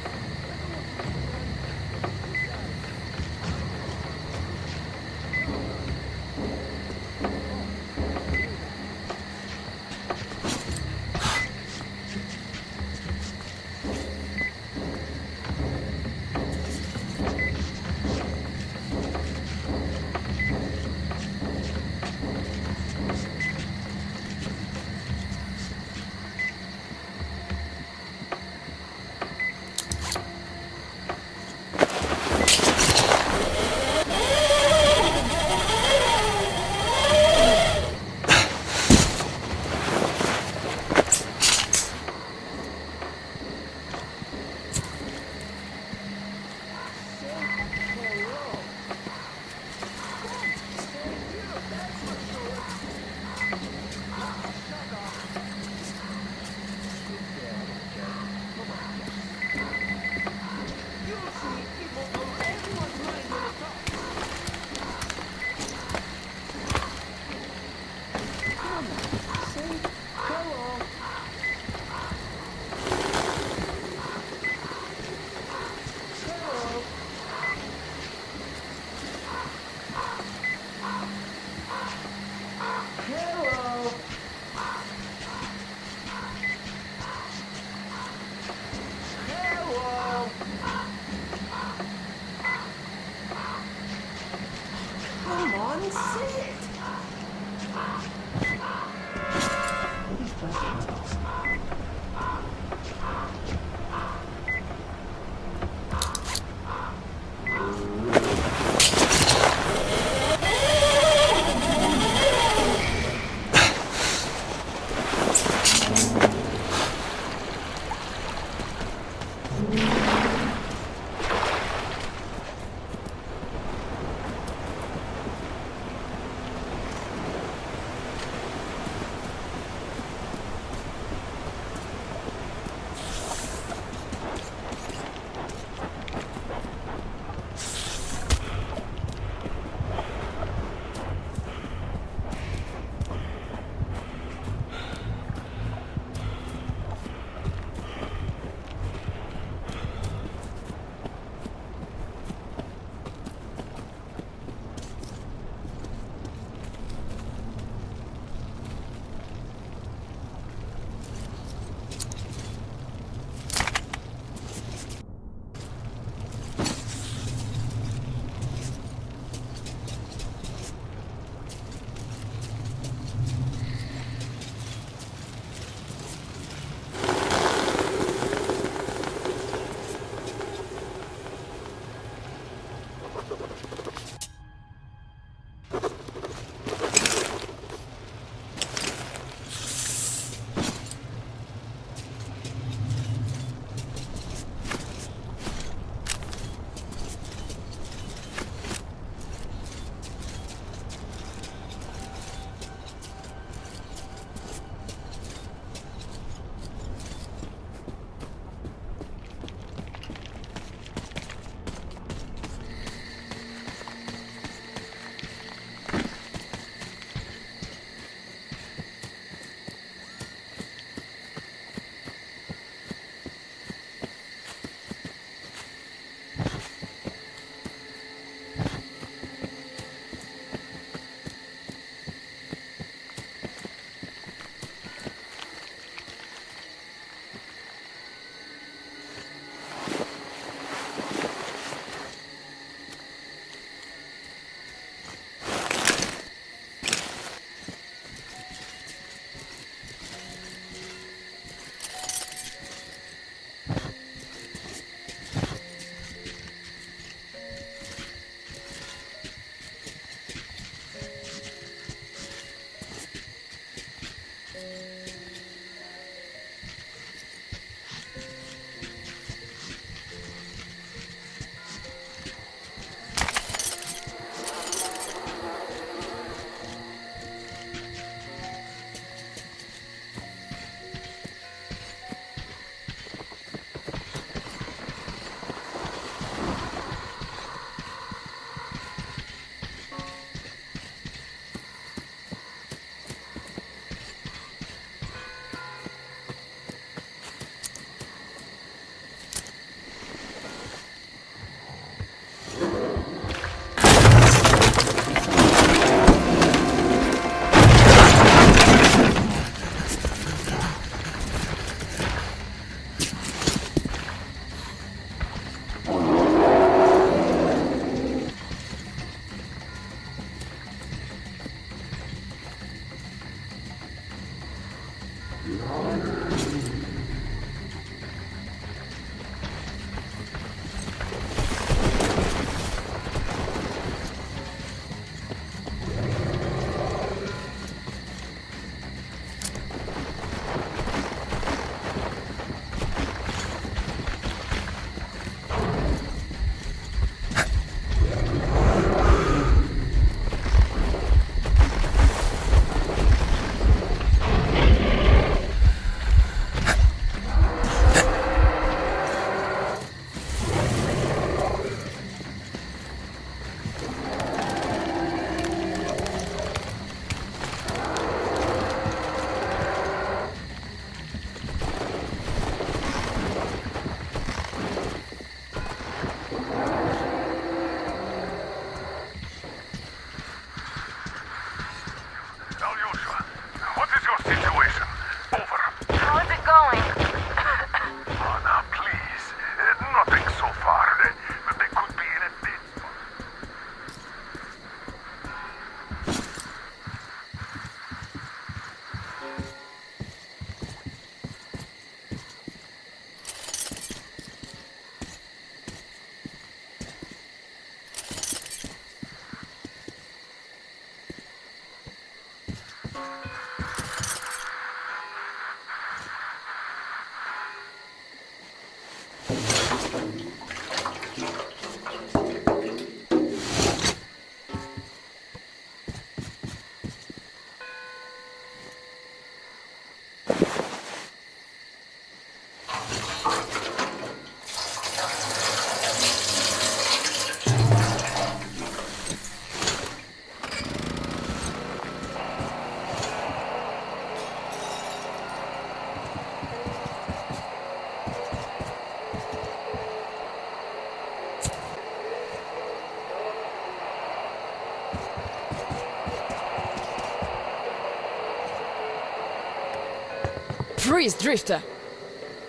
Speaker 14: Freeze, Drifter!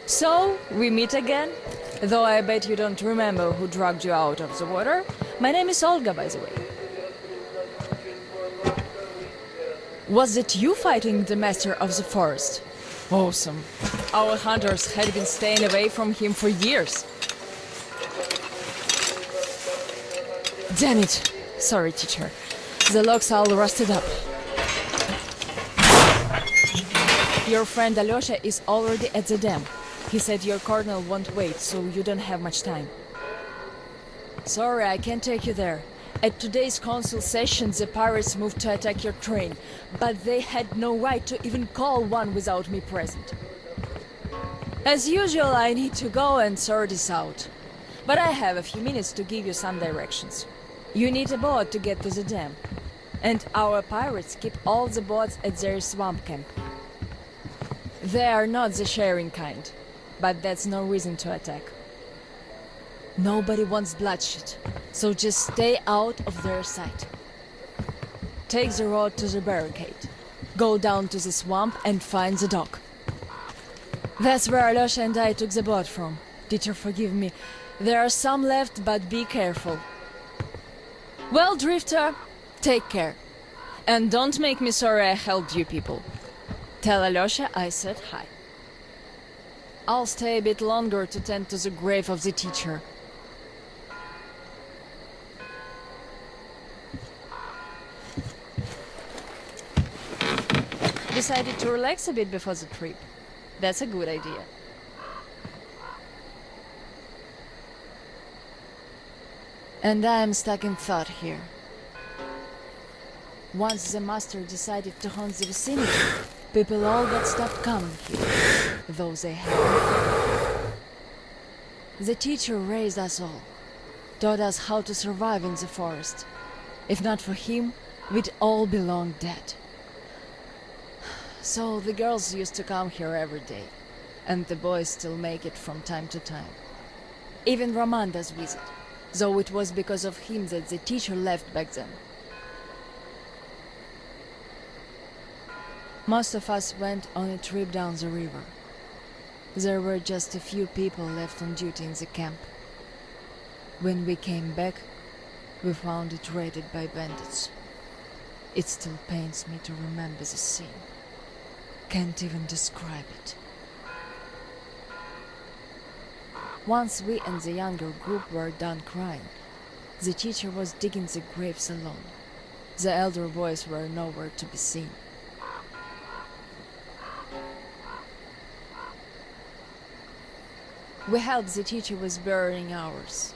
Speaker 14: So, we meet again? Though I bet you don't remember who dragged you out of the water. My name is Olga, by the way. Was it you fighting the Master of the Forest? Awesome. Our hunters had been staying away from him for years. Damn it! Sorry, teacher. The lock's all rusted up. Your friend Alyosha is already at the dam. He said your colonel won't wait, so you don't have much time. Sorry, I can't take you there. At today's council session, the pirates moved to attack your train, but they had no right to even call one without me present. As usual, I need to go and sort this out. But I have a few minutes to give you some directions. You need a boat to get to the dam. And our pirates keep all the boats at their swamp camp. They are not the sharing kind, but that's no reason to attack. Nobody wants bloodshed, so just stay out of their sight. Take the road to the barricade. Go down to the swamp and find the dock. That's where Alyosha and I took the boat from. Teacher, forgive me. There are some left, but be careful. Well, Drifter, take care. And don't make me sorry I helped you people. Tell Alyosha I said hi. I'll stay a bit longer to tend to the grave of the teacher. Decided to relax a bit before the trip. That's a good idea. And I'm stuck in thought here. Once the master decided to haunt the vicinity, people all but stopped coming here, though they hadn't. The teacher raised us all, taught us how to survive in the forest. If not for him, we'd all be long dead. So the girls used to come here every day, and the boys still make it from time to time. Even Roman does visit, though it was because of him that the teacher left back then. Most of us went on a trip down the river. There were just a few people left on duty in the camp. When we came back, we found it raided by bandits. It still pains me to remember the scene. Can't even describe it. Once we and the younger group were done crying, the teacher was digging the graves alone. The elder boys were nowhere to be seen. We helped the teacher with burying ours.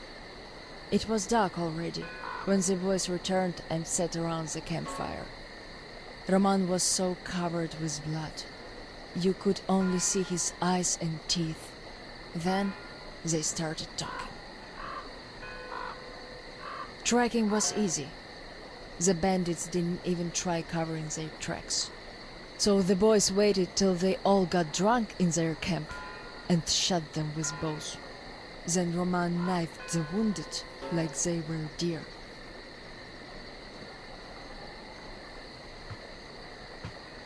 Speaker 14: It was dark already when the boys returned and sat around the campfire. Roman was so covered with blood. You could only see his eyes and teeth. Then they started talking. Tracking was easy. The bandits didn't even try covering their tracks. So the boys waited till they all got drunk in their camp and shot them with bows. Then Roman knifed the wounded like they were deer.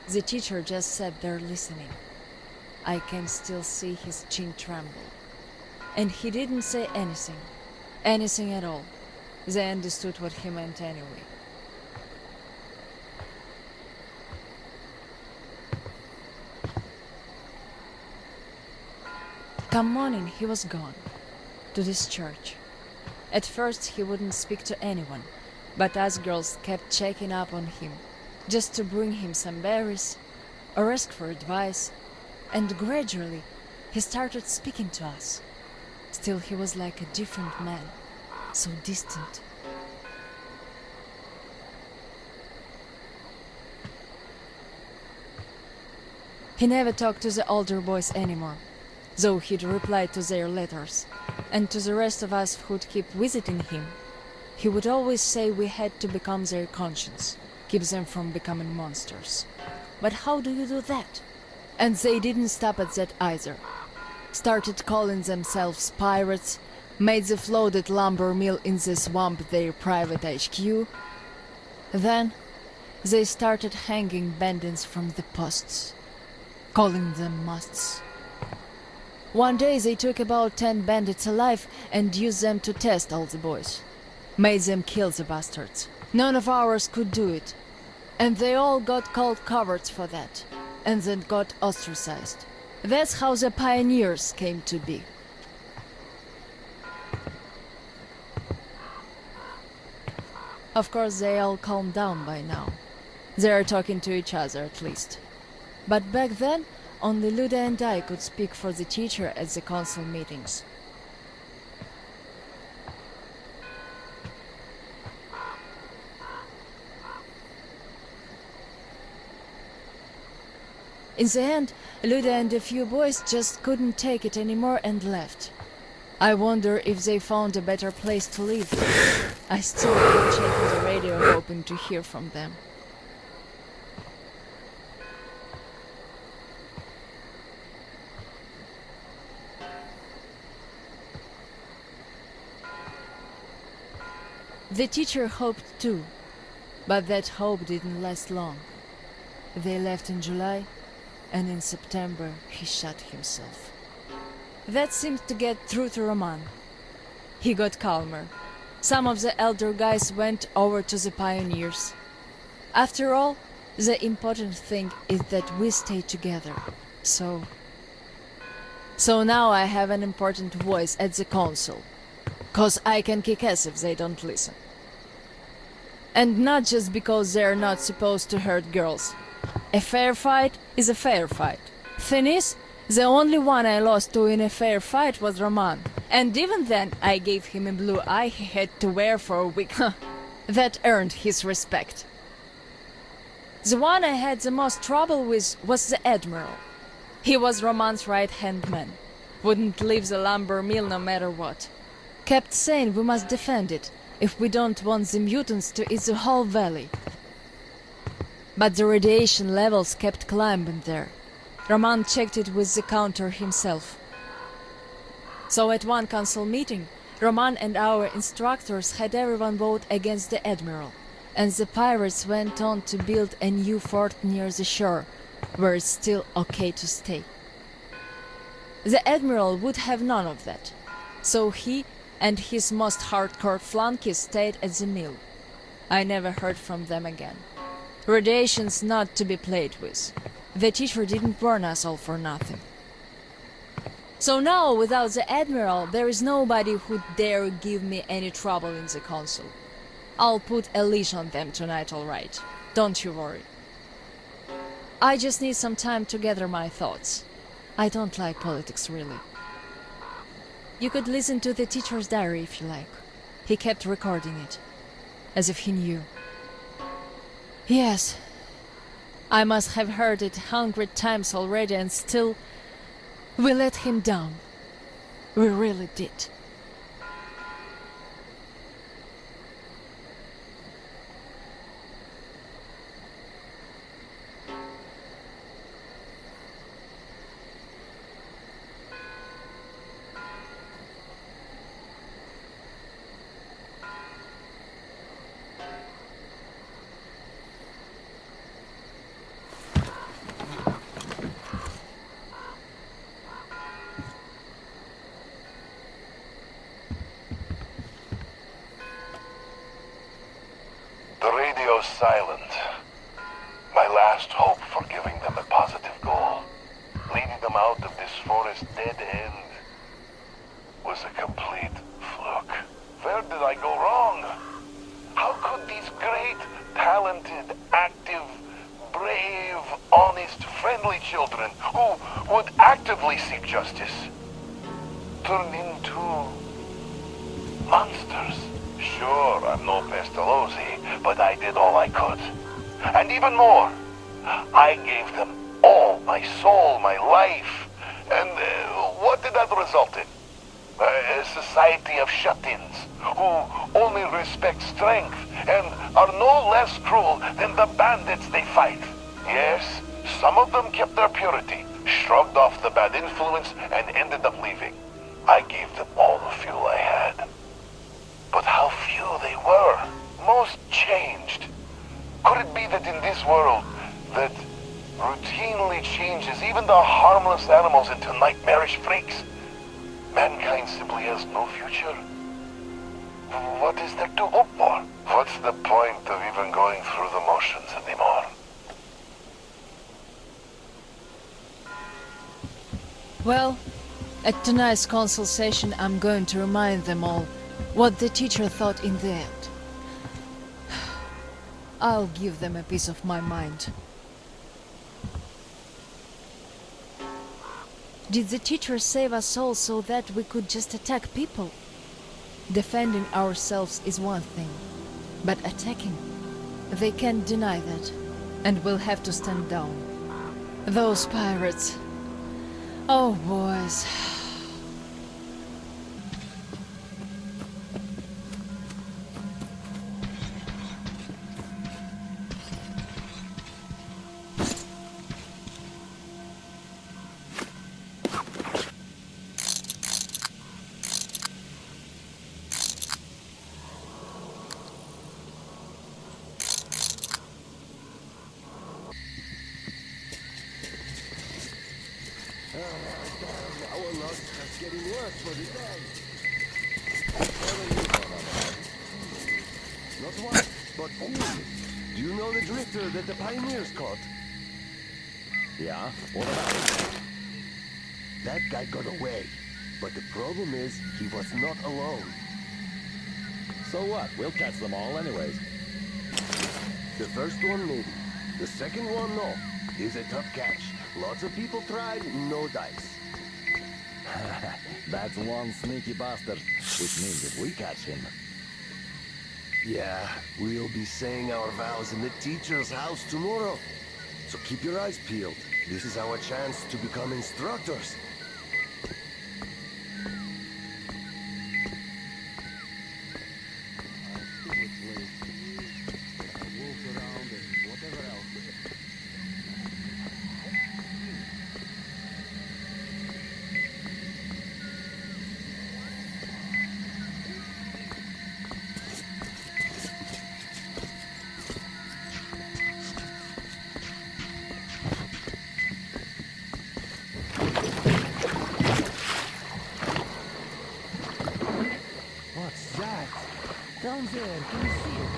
Speaker 14: The teacher just sat there listening. I can still see his chin tremble. And he didn't say anything at all. They understood what he meant anyway. Come morning, he was gone. To this church. At first he wouldn't speak to anyone, but us girls kept checking up on him, just to bring him some berries, or ask for advice, and gradually he started speaking to us. Still, he was like a different man, so distant. He never talked to the older boys anymore, though he'd reply to their letters. And to the rest of us who'd keep visiting him, he would always say we had to become their conscience, keep them from becoming monsters. But how do you do that? And they didn't stop at that either. Started calling themselves pirates, made the floated lumber mill in the swamp their private HQ. Then they started hanging bandits from the posts, calling them musts. One day they took about 10 bandits alive and used them to test all the boys. Made them kill the bastards. None of ours could do it. And they all got called cowards for that, and then got ostracized. That's how the pioneers came to be. Of course, they all calmed down by now. They are talking to each other, at least. But back then, only Luda and I could speak for the teacher at the council meetings. In the end, Luda and a few boys just couldn't take it anymore and left. I wonder if they found a better place to live. I still keep checking the radio hoping to hear from them. The teacher hoped too, but that hope didn't last long. They left in July, and in September he shot himself. That seemed to get through to Roman. He got calmer. Some of the elder guys went over to the pioneers. After all, the important thing is that we stay together. So now I have an important voice at the council. 'Cause I can kick ass if they don't listen. And not just because they're not supposed to hurt girls. A fair fight is a fair fight. Thing is, the only one I lost to in a fair fight was Roman. And even then, I gave him a blue eye he had to wear for a week. That earned his respect. The one I had the most trouble with was the Admiral. He was Roman's right-hand man. Wouldn't leave the lumber mill no matter what. Kept saying we must defend it, if we don't want the mutants to eat the whole valley. But the radiation levels kept climbing there. Roman checked it with the counter himself. So at one council meeting, Roman and our instructors had everyone vote against the Admiral, and the pirates went on to build a new fort near the shore, where it's still okay to stay. The Admiral would have none of that, so he and his most hardcore flunkies stayed at the mill. I never heard from them again. Radiation's not to be played with. The teacher didn't warn us all for nothing. So now, without the Admiral, there is nobody who'd dare give me any trouble in the council. I'll put a leash on them tonight, all right. Don't you worry. I just need some time to gather my thoughts. I don't like politics, really. You could listen to the teacher's diary if you like. He kept recording it, as if he knew. Yes, I must have heard it 100 times already, and still, we let him down. We really did.
Speaker 19: The radio's silent. My last hope for giving them a positive goal, leading them out of this forest dead end, was a complete fluke. Where did I go wrong? How could these great, talented, active, brave, honest, friendly children who would actively seek justice turned into monsters. Sure, I'm no Pestalozzi, but I did all I could. And even more, I gave them all my soul, my life. And what did that result in? A society of shut-ins who only respect strength and are no less cruel than the bandits they fight. Yes, some of them kept their purity, shrugged off the bad influence, and ended up leaving. I gave them all the fuel I had. But how few they were. Most changed. Could it be that in this world that routinely changes even the harmless animals into nightmarish freaks, mankind simply has no future? What is there to hope for? What's the point of even going through the motions anymore?
Speaker 14: Well, at tonight's council session, I'm going to remind them all what the teacher thought in the end. I'll give them a piece of my mind. Did the teacher save us all so that we could just attack people? Defending ourselves is one thing, but attacking, they can't deny that, and we'll have to stand down. Those pirates. Oh, boys.
Speaker 18: Our luck is getting worse for the day. Not one, but two. Do you know the drifter that the pioneers caught?
Speaker 9: Yeah? What about it?
Speaker 18: That guy got away. But the problem is, he was not alone.
Speaker 9: So what? We'll catch them all anyways.
Speaker 18: The first one, maybe. The second one, no. He's a tough catch. Lots of people tried, no dice.
Speaker 9: That's one sneaky bastard. Which means if we catch him...
Speaker 18: Yeah, we'll be saying our vows in the teacher's house tomorrow. So keep your eyes peeled. This is our chance to become instructors.
Speaker 6: Down there, can you see it?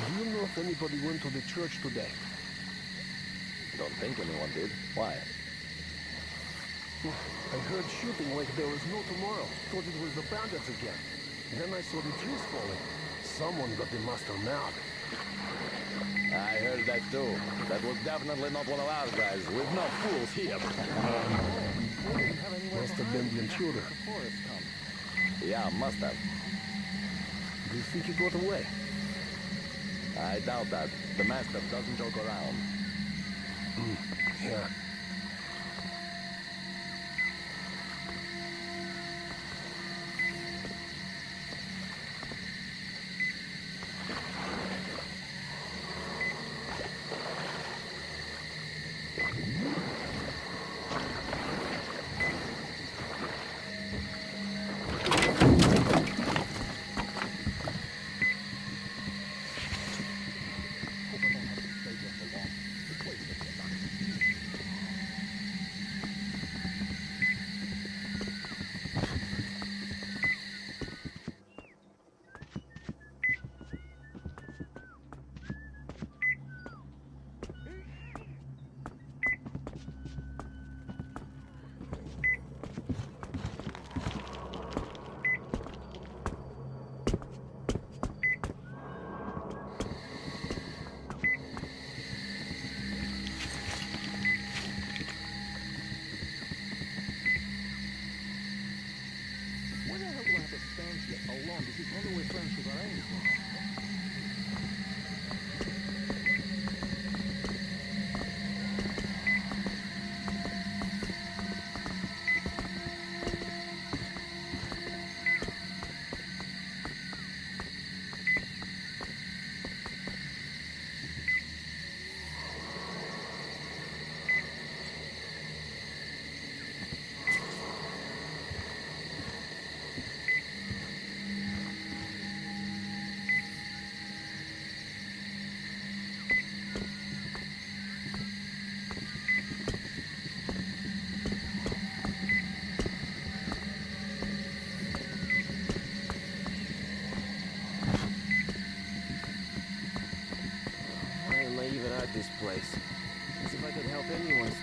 Speaker 18: Do you know if anybody went to the church today?
Speaker 9: Don't think anyone did. Why?
Speaker 18: I heard shooting like there was no tomorrow. Thought it was the bandits again. Then I saw the trees falling. Someone got the master mad.
Speaker 9: I heard that too. That was definitely not one of our guys. We've no fools here.
Speaker 18: Must have been the intruder.
Speaker 9: Yeah, must have.
Speaker 18: Do you think he got away?
Speaker 9: I doubt that. The master doesn't joke around.
Speaker 18: Yeah.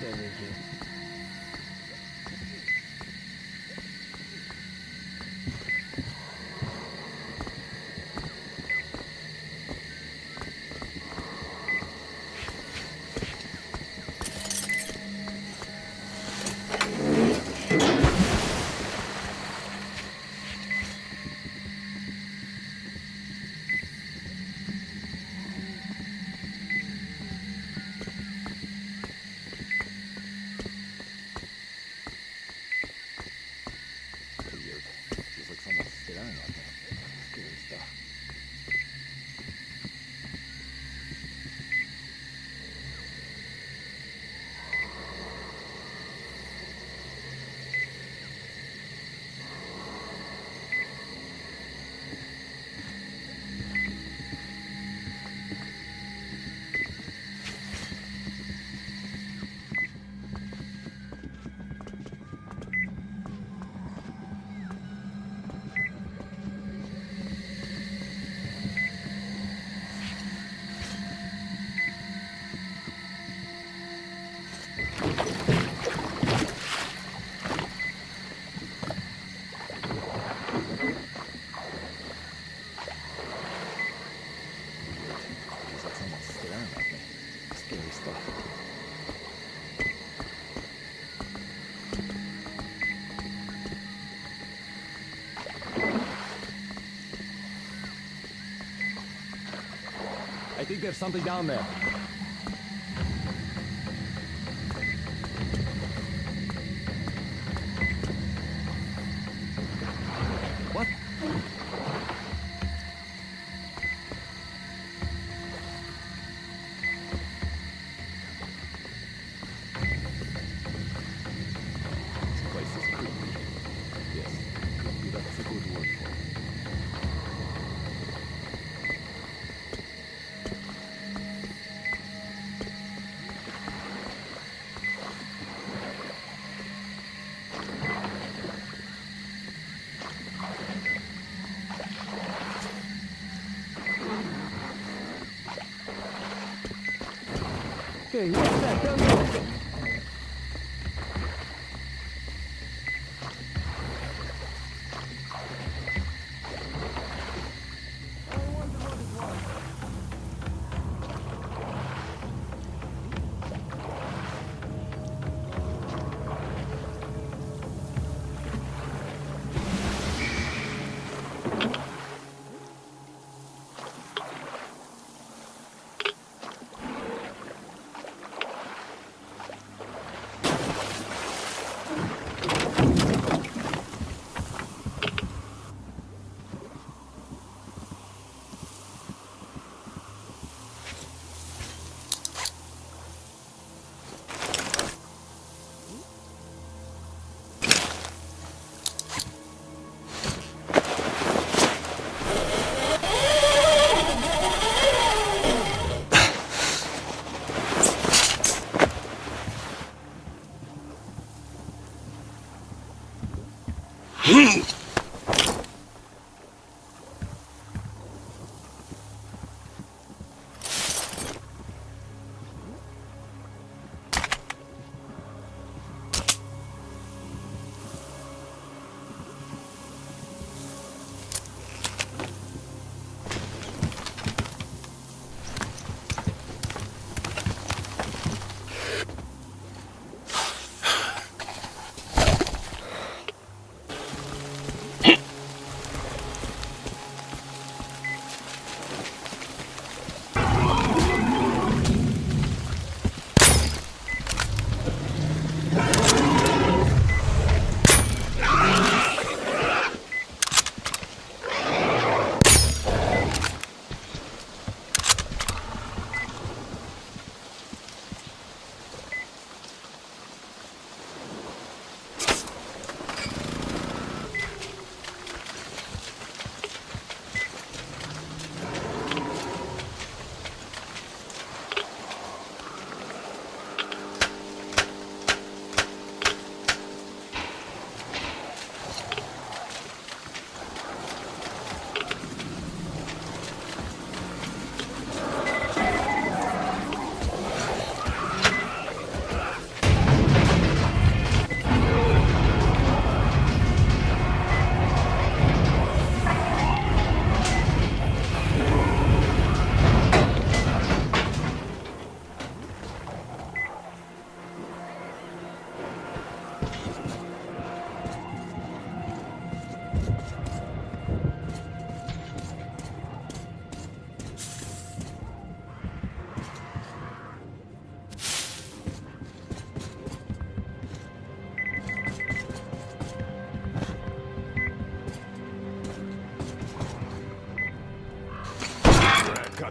Speaker 15: over here.
Speaker 20: I think there's something down there. What? This place is creepy. Yes, creepy, that's a good word for it.
Speaker 15: Hey, what's that down there?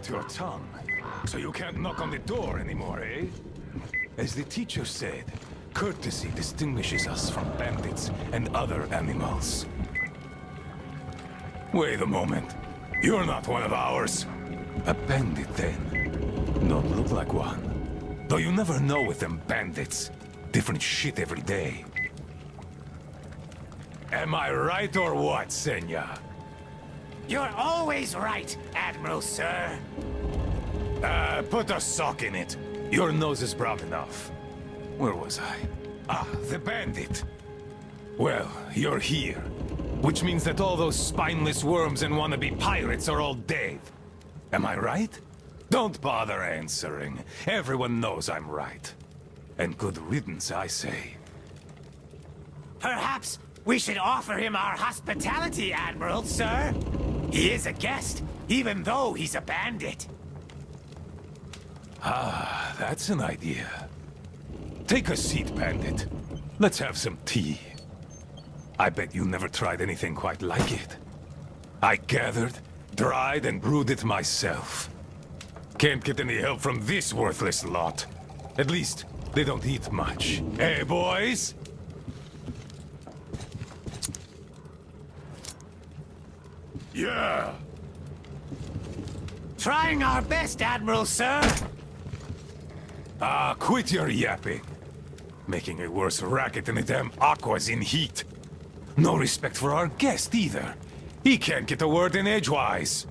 Speaker 21: out your tongue. So you can't knock on the door anymore, eh? As the teacher said, courtesy distinguishes us from bandits and other animals. Wait a moment. You're not one of ours. A bandit, then. Don't look like one. Though you never know with them bandits. Different shit every day. Am I right or what, Senya?
Speaker 22: You're always right, Admiral, sir.
Speaker 21: Put a sock in it. Your nose is brown enough. Where was I? Ah, the bandit. Well, you're here. Which means that all those spineless worms and wannabe pirates are all dead. Am I right? Don't bother answering. Everyone knows I'm right. And good riddance, I say.
Speaker 22: Perhaps we should offer him our hospitality, Admiral, sir. He is a guest, even though he's a bandit.
Speaker 21: Ah, that's an idea. Take a seat, bandit. Let's have some tea. I bet you never tried anything quite like it. I gathered, dried, and brewed it myself. Can't get any help from this worthless lot. At least, they don't eat much. Hey, boys? Yeah.
Speaker 22: Trying our best, Admiral, sir.
Speaker 21: Ah, quit your yapping. Making a worse racket than the damn Aqua's in heat. No respect for our guest, either. He can't get a word in edgewise.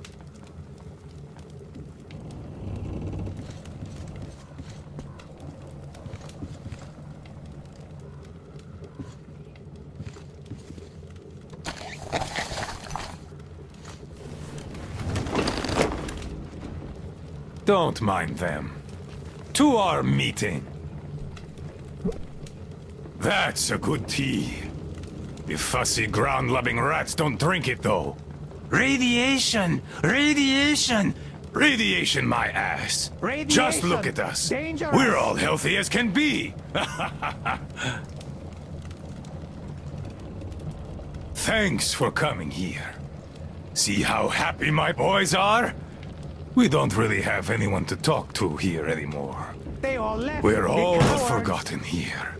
Speaker 21: Don't mind them. To our meeting. That's a good tea. You fussy ground-loving rats don't drink it, though. Radiation! Radiation! Radiation, my ass!
Speaker 22: Radiation.
Speaker 21: Just look at us.
Speaker 22: Dangerous.
Speaker 21: We're all healthy as can be. Thanks for coming here. See how happy my boys are? We don't really have anyone to talk to here anymore.
Speaker 22: They all left.
Speaker 21: We're all
Speaker 22: cowards.
Speaker 21: forgotten here.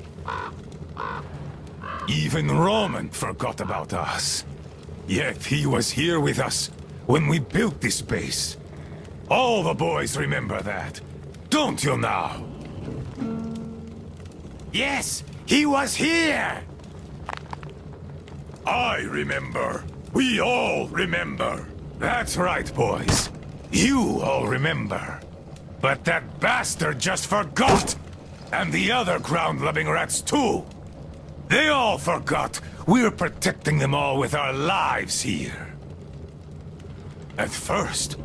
Speaker 21: Even Roman forgot about us. Yet he was here with us when we built this base. All the boys remember that. Don't you now?
Speaker 22: Yes, he was here!
Speaker 21: I remember. We all remember. That's right, boys. You all remember. But that bastard just forgot! And the other ground-loving rats, too! They all forgot we're protecting them all with our lives here. At first,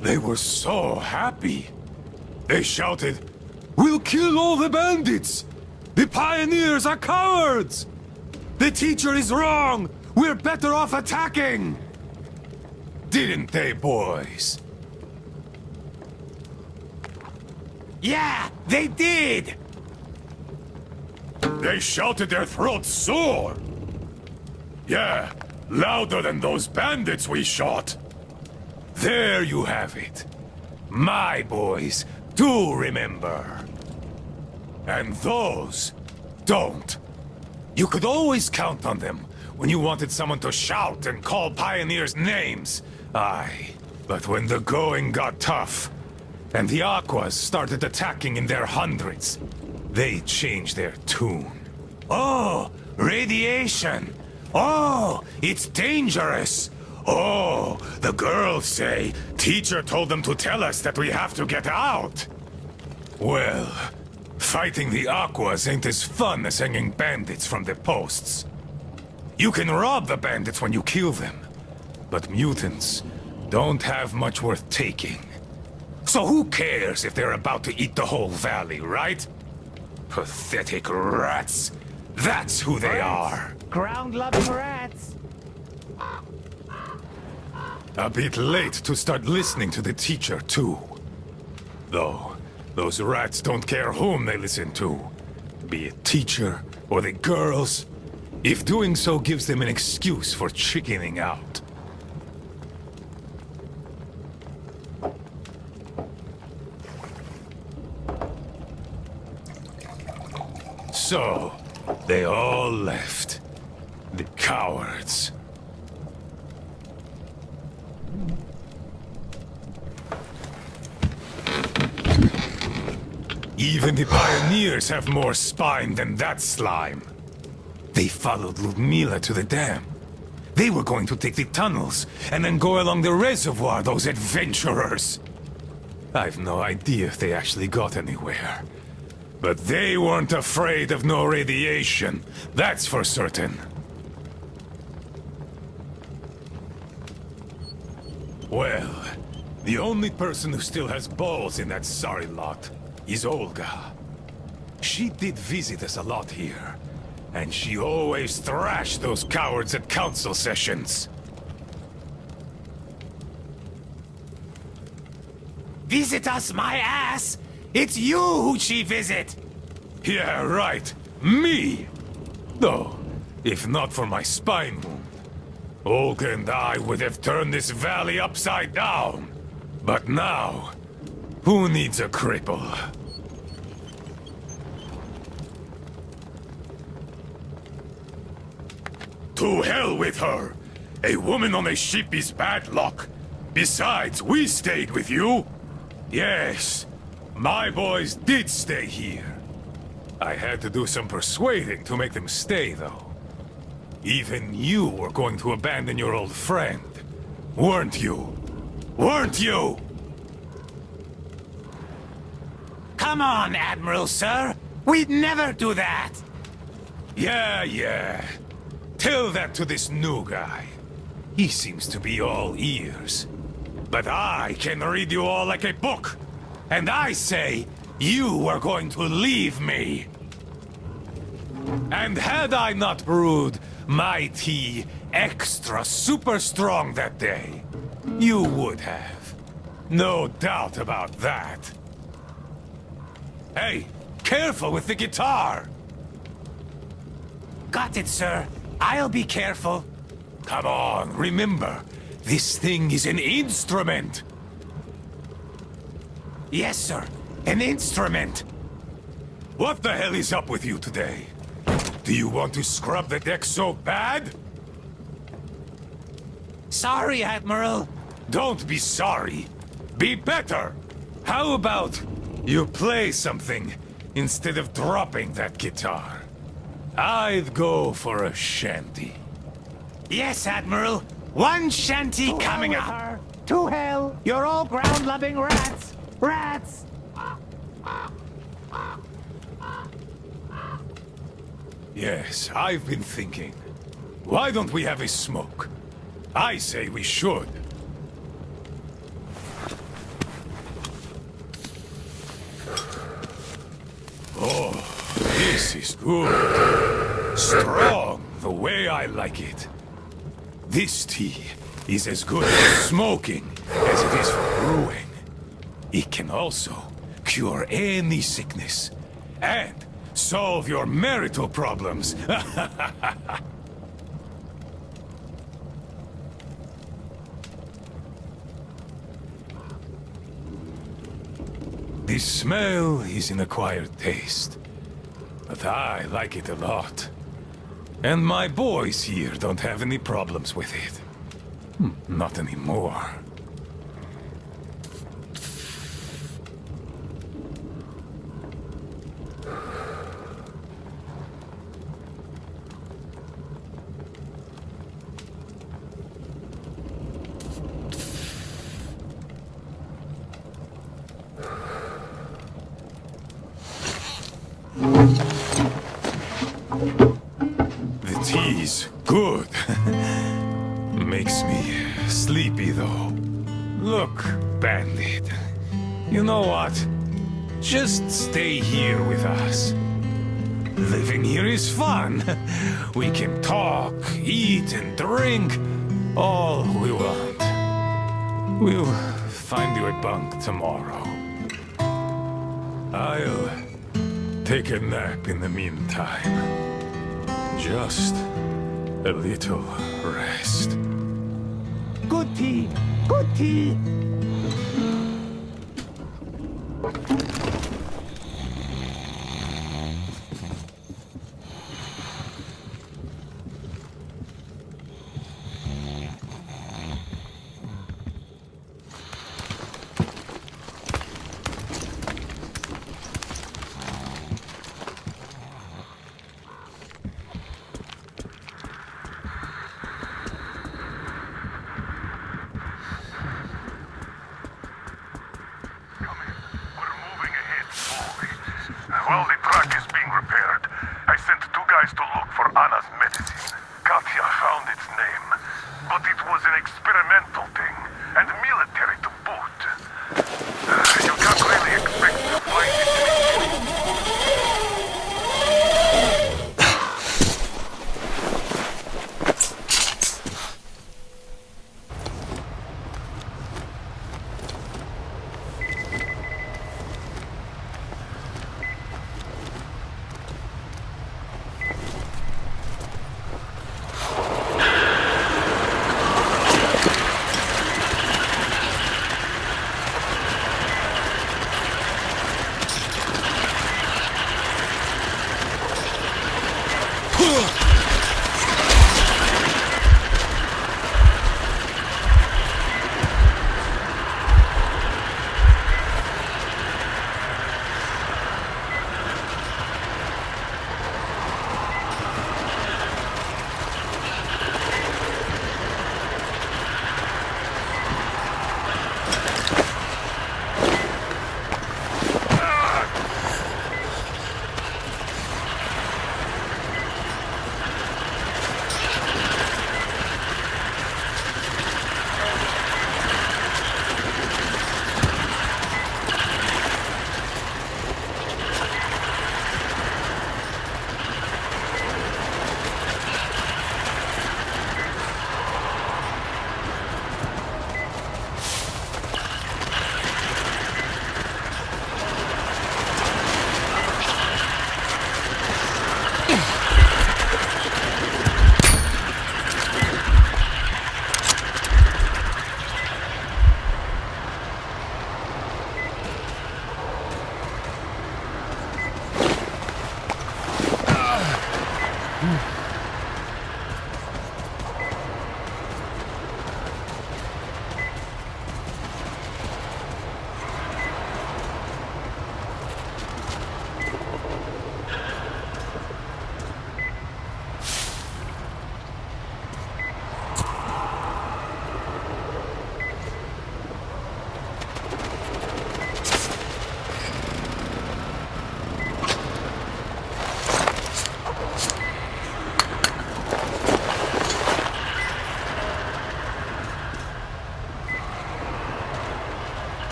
Speaker 21: they were so happy. They shouted, "We'll kill all the bandits! The pioneers are cowards! The teacher is wrong! We're better off attacking!" Didn't they, boys?
Speaker 22: Yeah, they did!
Speaker 21: They shouted their throats sore! Yeah, louder than those bandits we shot! There you have it. My boys do remember. And those don't. You could always count on them when you wanted someone to shout and call pioneers names. Aye, but when the going got tough, and the Aquas started attacking in their hundreds, they changed their tune. Oh, radiation! Oh, it's dangerous! Oh, the girls say teacher told them to tell us that we have to get out! Well, fighting the Aquas ain't as fun as hanging bandits from the posts. You can rob the bandits when you kill them, but mutants don't have much worth taking. So who cares if they're about to eat the whole valley, right? Pathetic rats. That's who they are.
Speaker 22: Ground-loving rats.
Speaker 21: A bit late to start listening to the teacher, too. Though, those rats don't care whom they listen to. Be it teacher or the girls, if doing so gives them an excuse for chickening out. So, they all left. The cowards. Even the pioneers have more spine than that slime. They followed Ludmila to the dam. They were going to take the tunnels, and then go along the reservoir, those adventurers. I've no idea if they actually got anywhere. But they weren't afraid of no radiation, that's for certain. Well, the only person who still has balls in that sorry lot is Olga. She did visit us a lot here, and she always thrashed those cowards at council sessions.
Speaker 22: Visit us, my ass! It's you who she visit!
Speaker 21: Yeah, right. Me! Though, if not for my spine wound, Olga and I would have turned this valley upside down. But now, who needs a cripple? To hell with her! A woman on a ship is bad luck. Besides, we stayed with you. Yes, my boys did stay here. I had to do some persuading to make them stay, though. Even you were going to abandon your old friend, weren't you? Weren't you?
Speaker 22: Come on, Admiral, sir! We'd never do that!
Speaker 21: Yeah. Tell that to this new guy. He seems to be all ears. But I can read you all like a book. And I say, you were going to leave me. And had I not brewed my tea extra super strong that day, you would have. No doubt about that. Hey, careful with the guitar!
Speaker 22: Got it, sir. I'll be careful.
Speaker 21: Come on, remember, this thing is an instrument.
Speaker 22: Yes, sir. An instrument.
Speaker 21: What the hell is up with you today? Do you want to scrub the deck so bad?
Speaker 22: Sorry, Admiral.
Speaker 21: Don't be sorry. Be better. How about you play something instead of dropping that guitar? I'd go for a shanty.
Speaker 22: Yes, Admiral. One shanty coming up.
Speaker 15: Her. To hell! You're all ground-loving rats! Rats!
Speaker 21: Yes, I've been thinking. Why don't we have a smoke? I say we should. Oh, this is good. Strong, the way I like it. This tea is as good for smoking as it is for brewing. It can also cure any sickness and solve your marital problems. The smell is an acquired taste, but I like it a lot. And my boys here don't have any problems with it. Not anymore. The tea's good. Makes me sleepy, though. Look, Bandit. You know what? Just stay here with us. Living here is fun. We can talk, eat, and drink all we want. We'll find you a bunk tomorrow. I'll take a nap in the meantime. Just a little rest.
Speaker 15: Good tea! Good tea!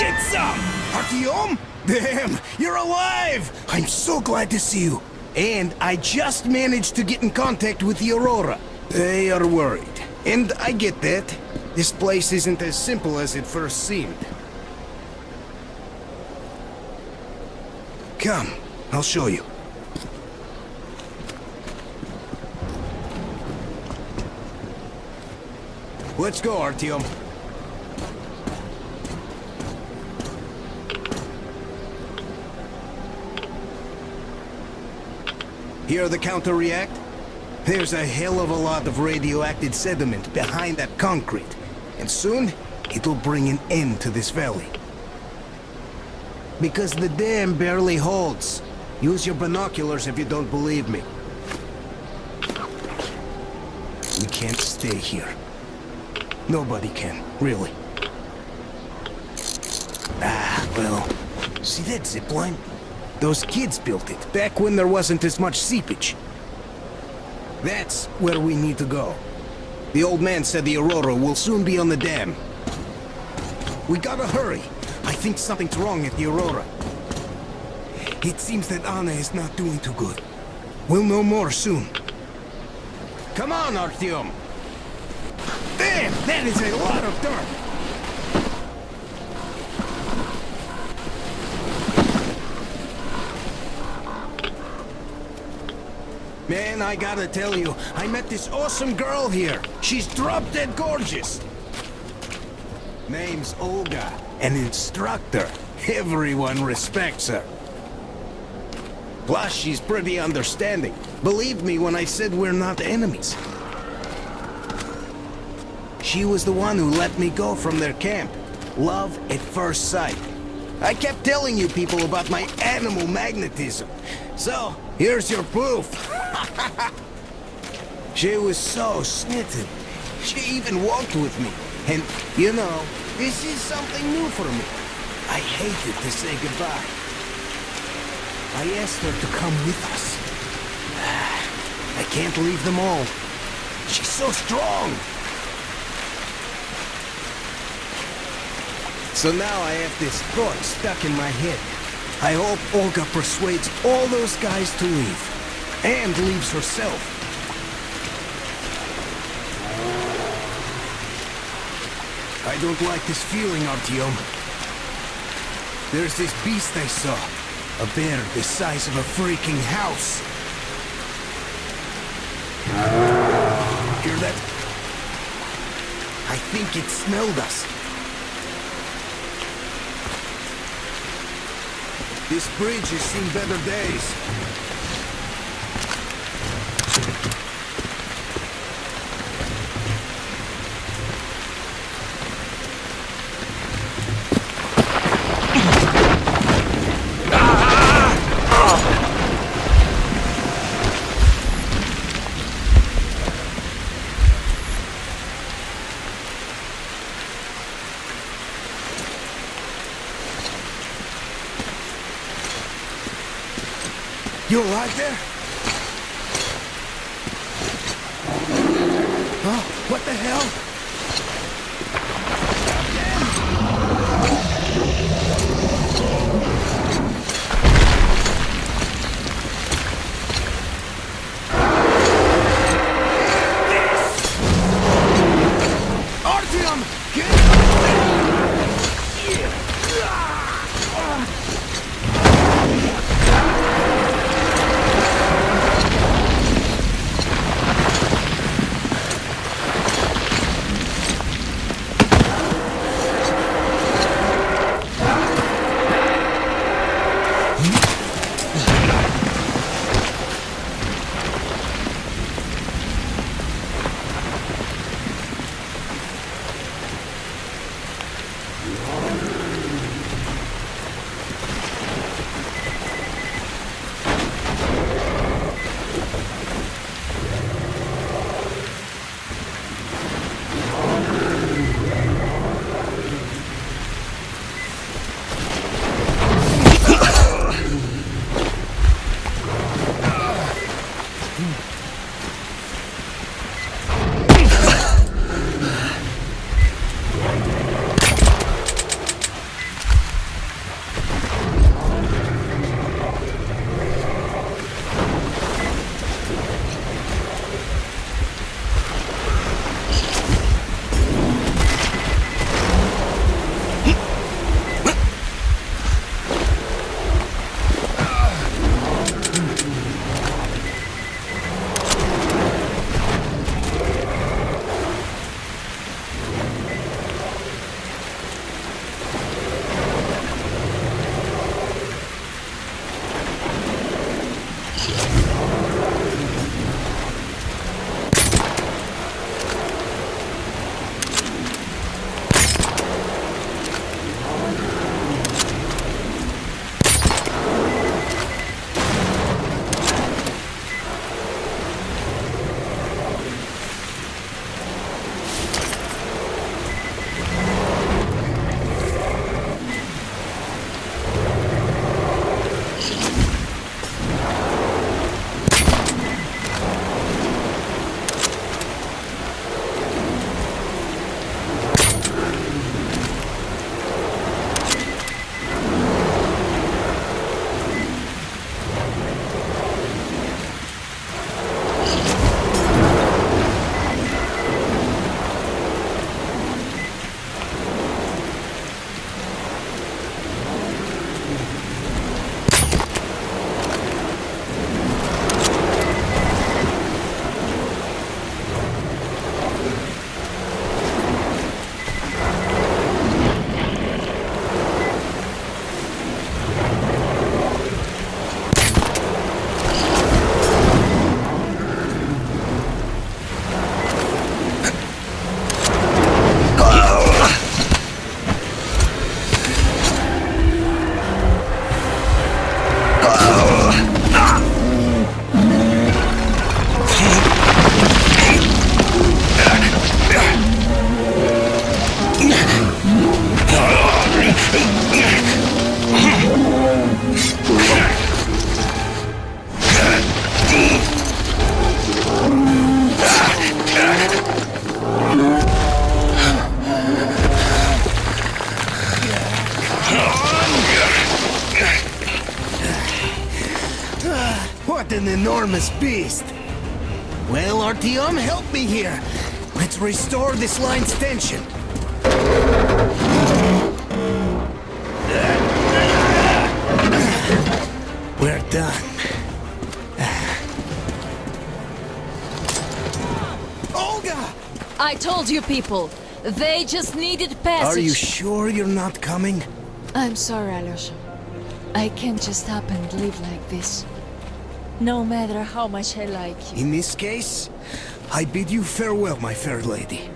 Speaker 5: Get some! Artyom? Damn, you're alive! I'm so glad to see you. And I just managed to get in contact with the Aurora. They are worried. And I get that. This place isn't as simple as it first seemed. Come, I'll show you. Let's go, Artyom. Hear the counter-react? There's a hell of a lot of radioactive sediment behind that concrete. And soon, it'll bring an end to this valley. Because the dam barely holds. Use your binoculars if you don't believe me. We can't stay here. Nobody can, really. Ah, well, see that zipline? Those kids built it, back when there wasn't as much seepage. That's where we need to go. The old man said the Aurora will soon be on the dam. We gotta hurry. I think something's wrong at the Aurora. It seems that Anna is not doing too good. We'll know more soon. Come on, Artyom! Damn, that is a lot of dirt! Man, I gotta tell you, I met this awesome girl here. She's drop-dead gorgeous. Name's Olga, an instructor. Everyone respects her. Plus, she's pretty understanding. Believe me when I said we're not enemies. She was the one who let me go from their camp. Love at first sight. I kept telling you people about my animal magnetism. So, here's your proof. She was so smitten. She even walked with me. And, you know, this is something new for me. I hated to say goodbye. I asked her to come with us. I can't leave them all. She's so strong. So now I have this thought stuck in my head. I hope Olga persuades all those guys to leave. And leaves herself. I don't like this feeling, Artyom. There's this beast I saw. A bear the size of a freaking house. Hear that? I think it smelled us. This bridge has seen better days. You alive there? Oh, what the hell? Artyom, get infamous beast. Well, Artyom, help me here. Let's restore this line's tension. We're done. Olga!
Speaker 14: I told you people, they just needed passage.
Speaker 5: Are you sure you're not coming?
Speaker 14: I'm sorry, Alyosha. I can't just up and live like this. No matter how much I like you.
Speaker 5: In this case, I bid you farewell, my fair lady.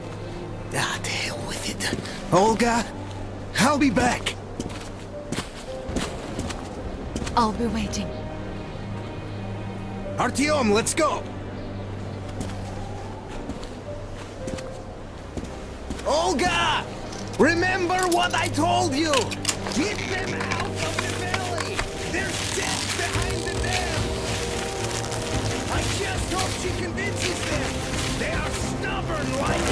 Speaker 5: Ah, to hell with it. Olga, I'll be back.
Speaker 14: I'll be waiting.
Speaker 5: Artyom, let's go! Olga! Remember what I told you! Get them out of the valley! There's death behind the dam! I just hope she convinces them! They are stubborn like...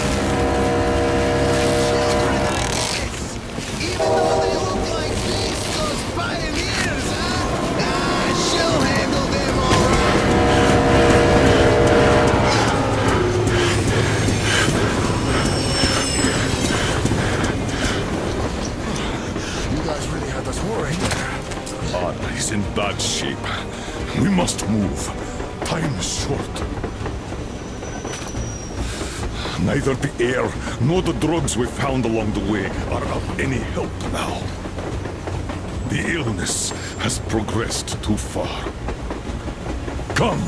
Speaker 5: children, I guess! Even though they look like beasts, those pioneers, huh? Ah, she'll handle them all right!
Speaker 7: Anna is in bad shape. We must move. Time is short. Neither the air nor the drugs we found along the way are of any help now. The illness has progressed too far. Come!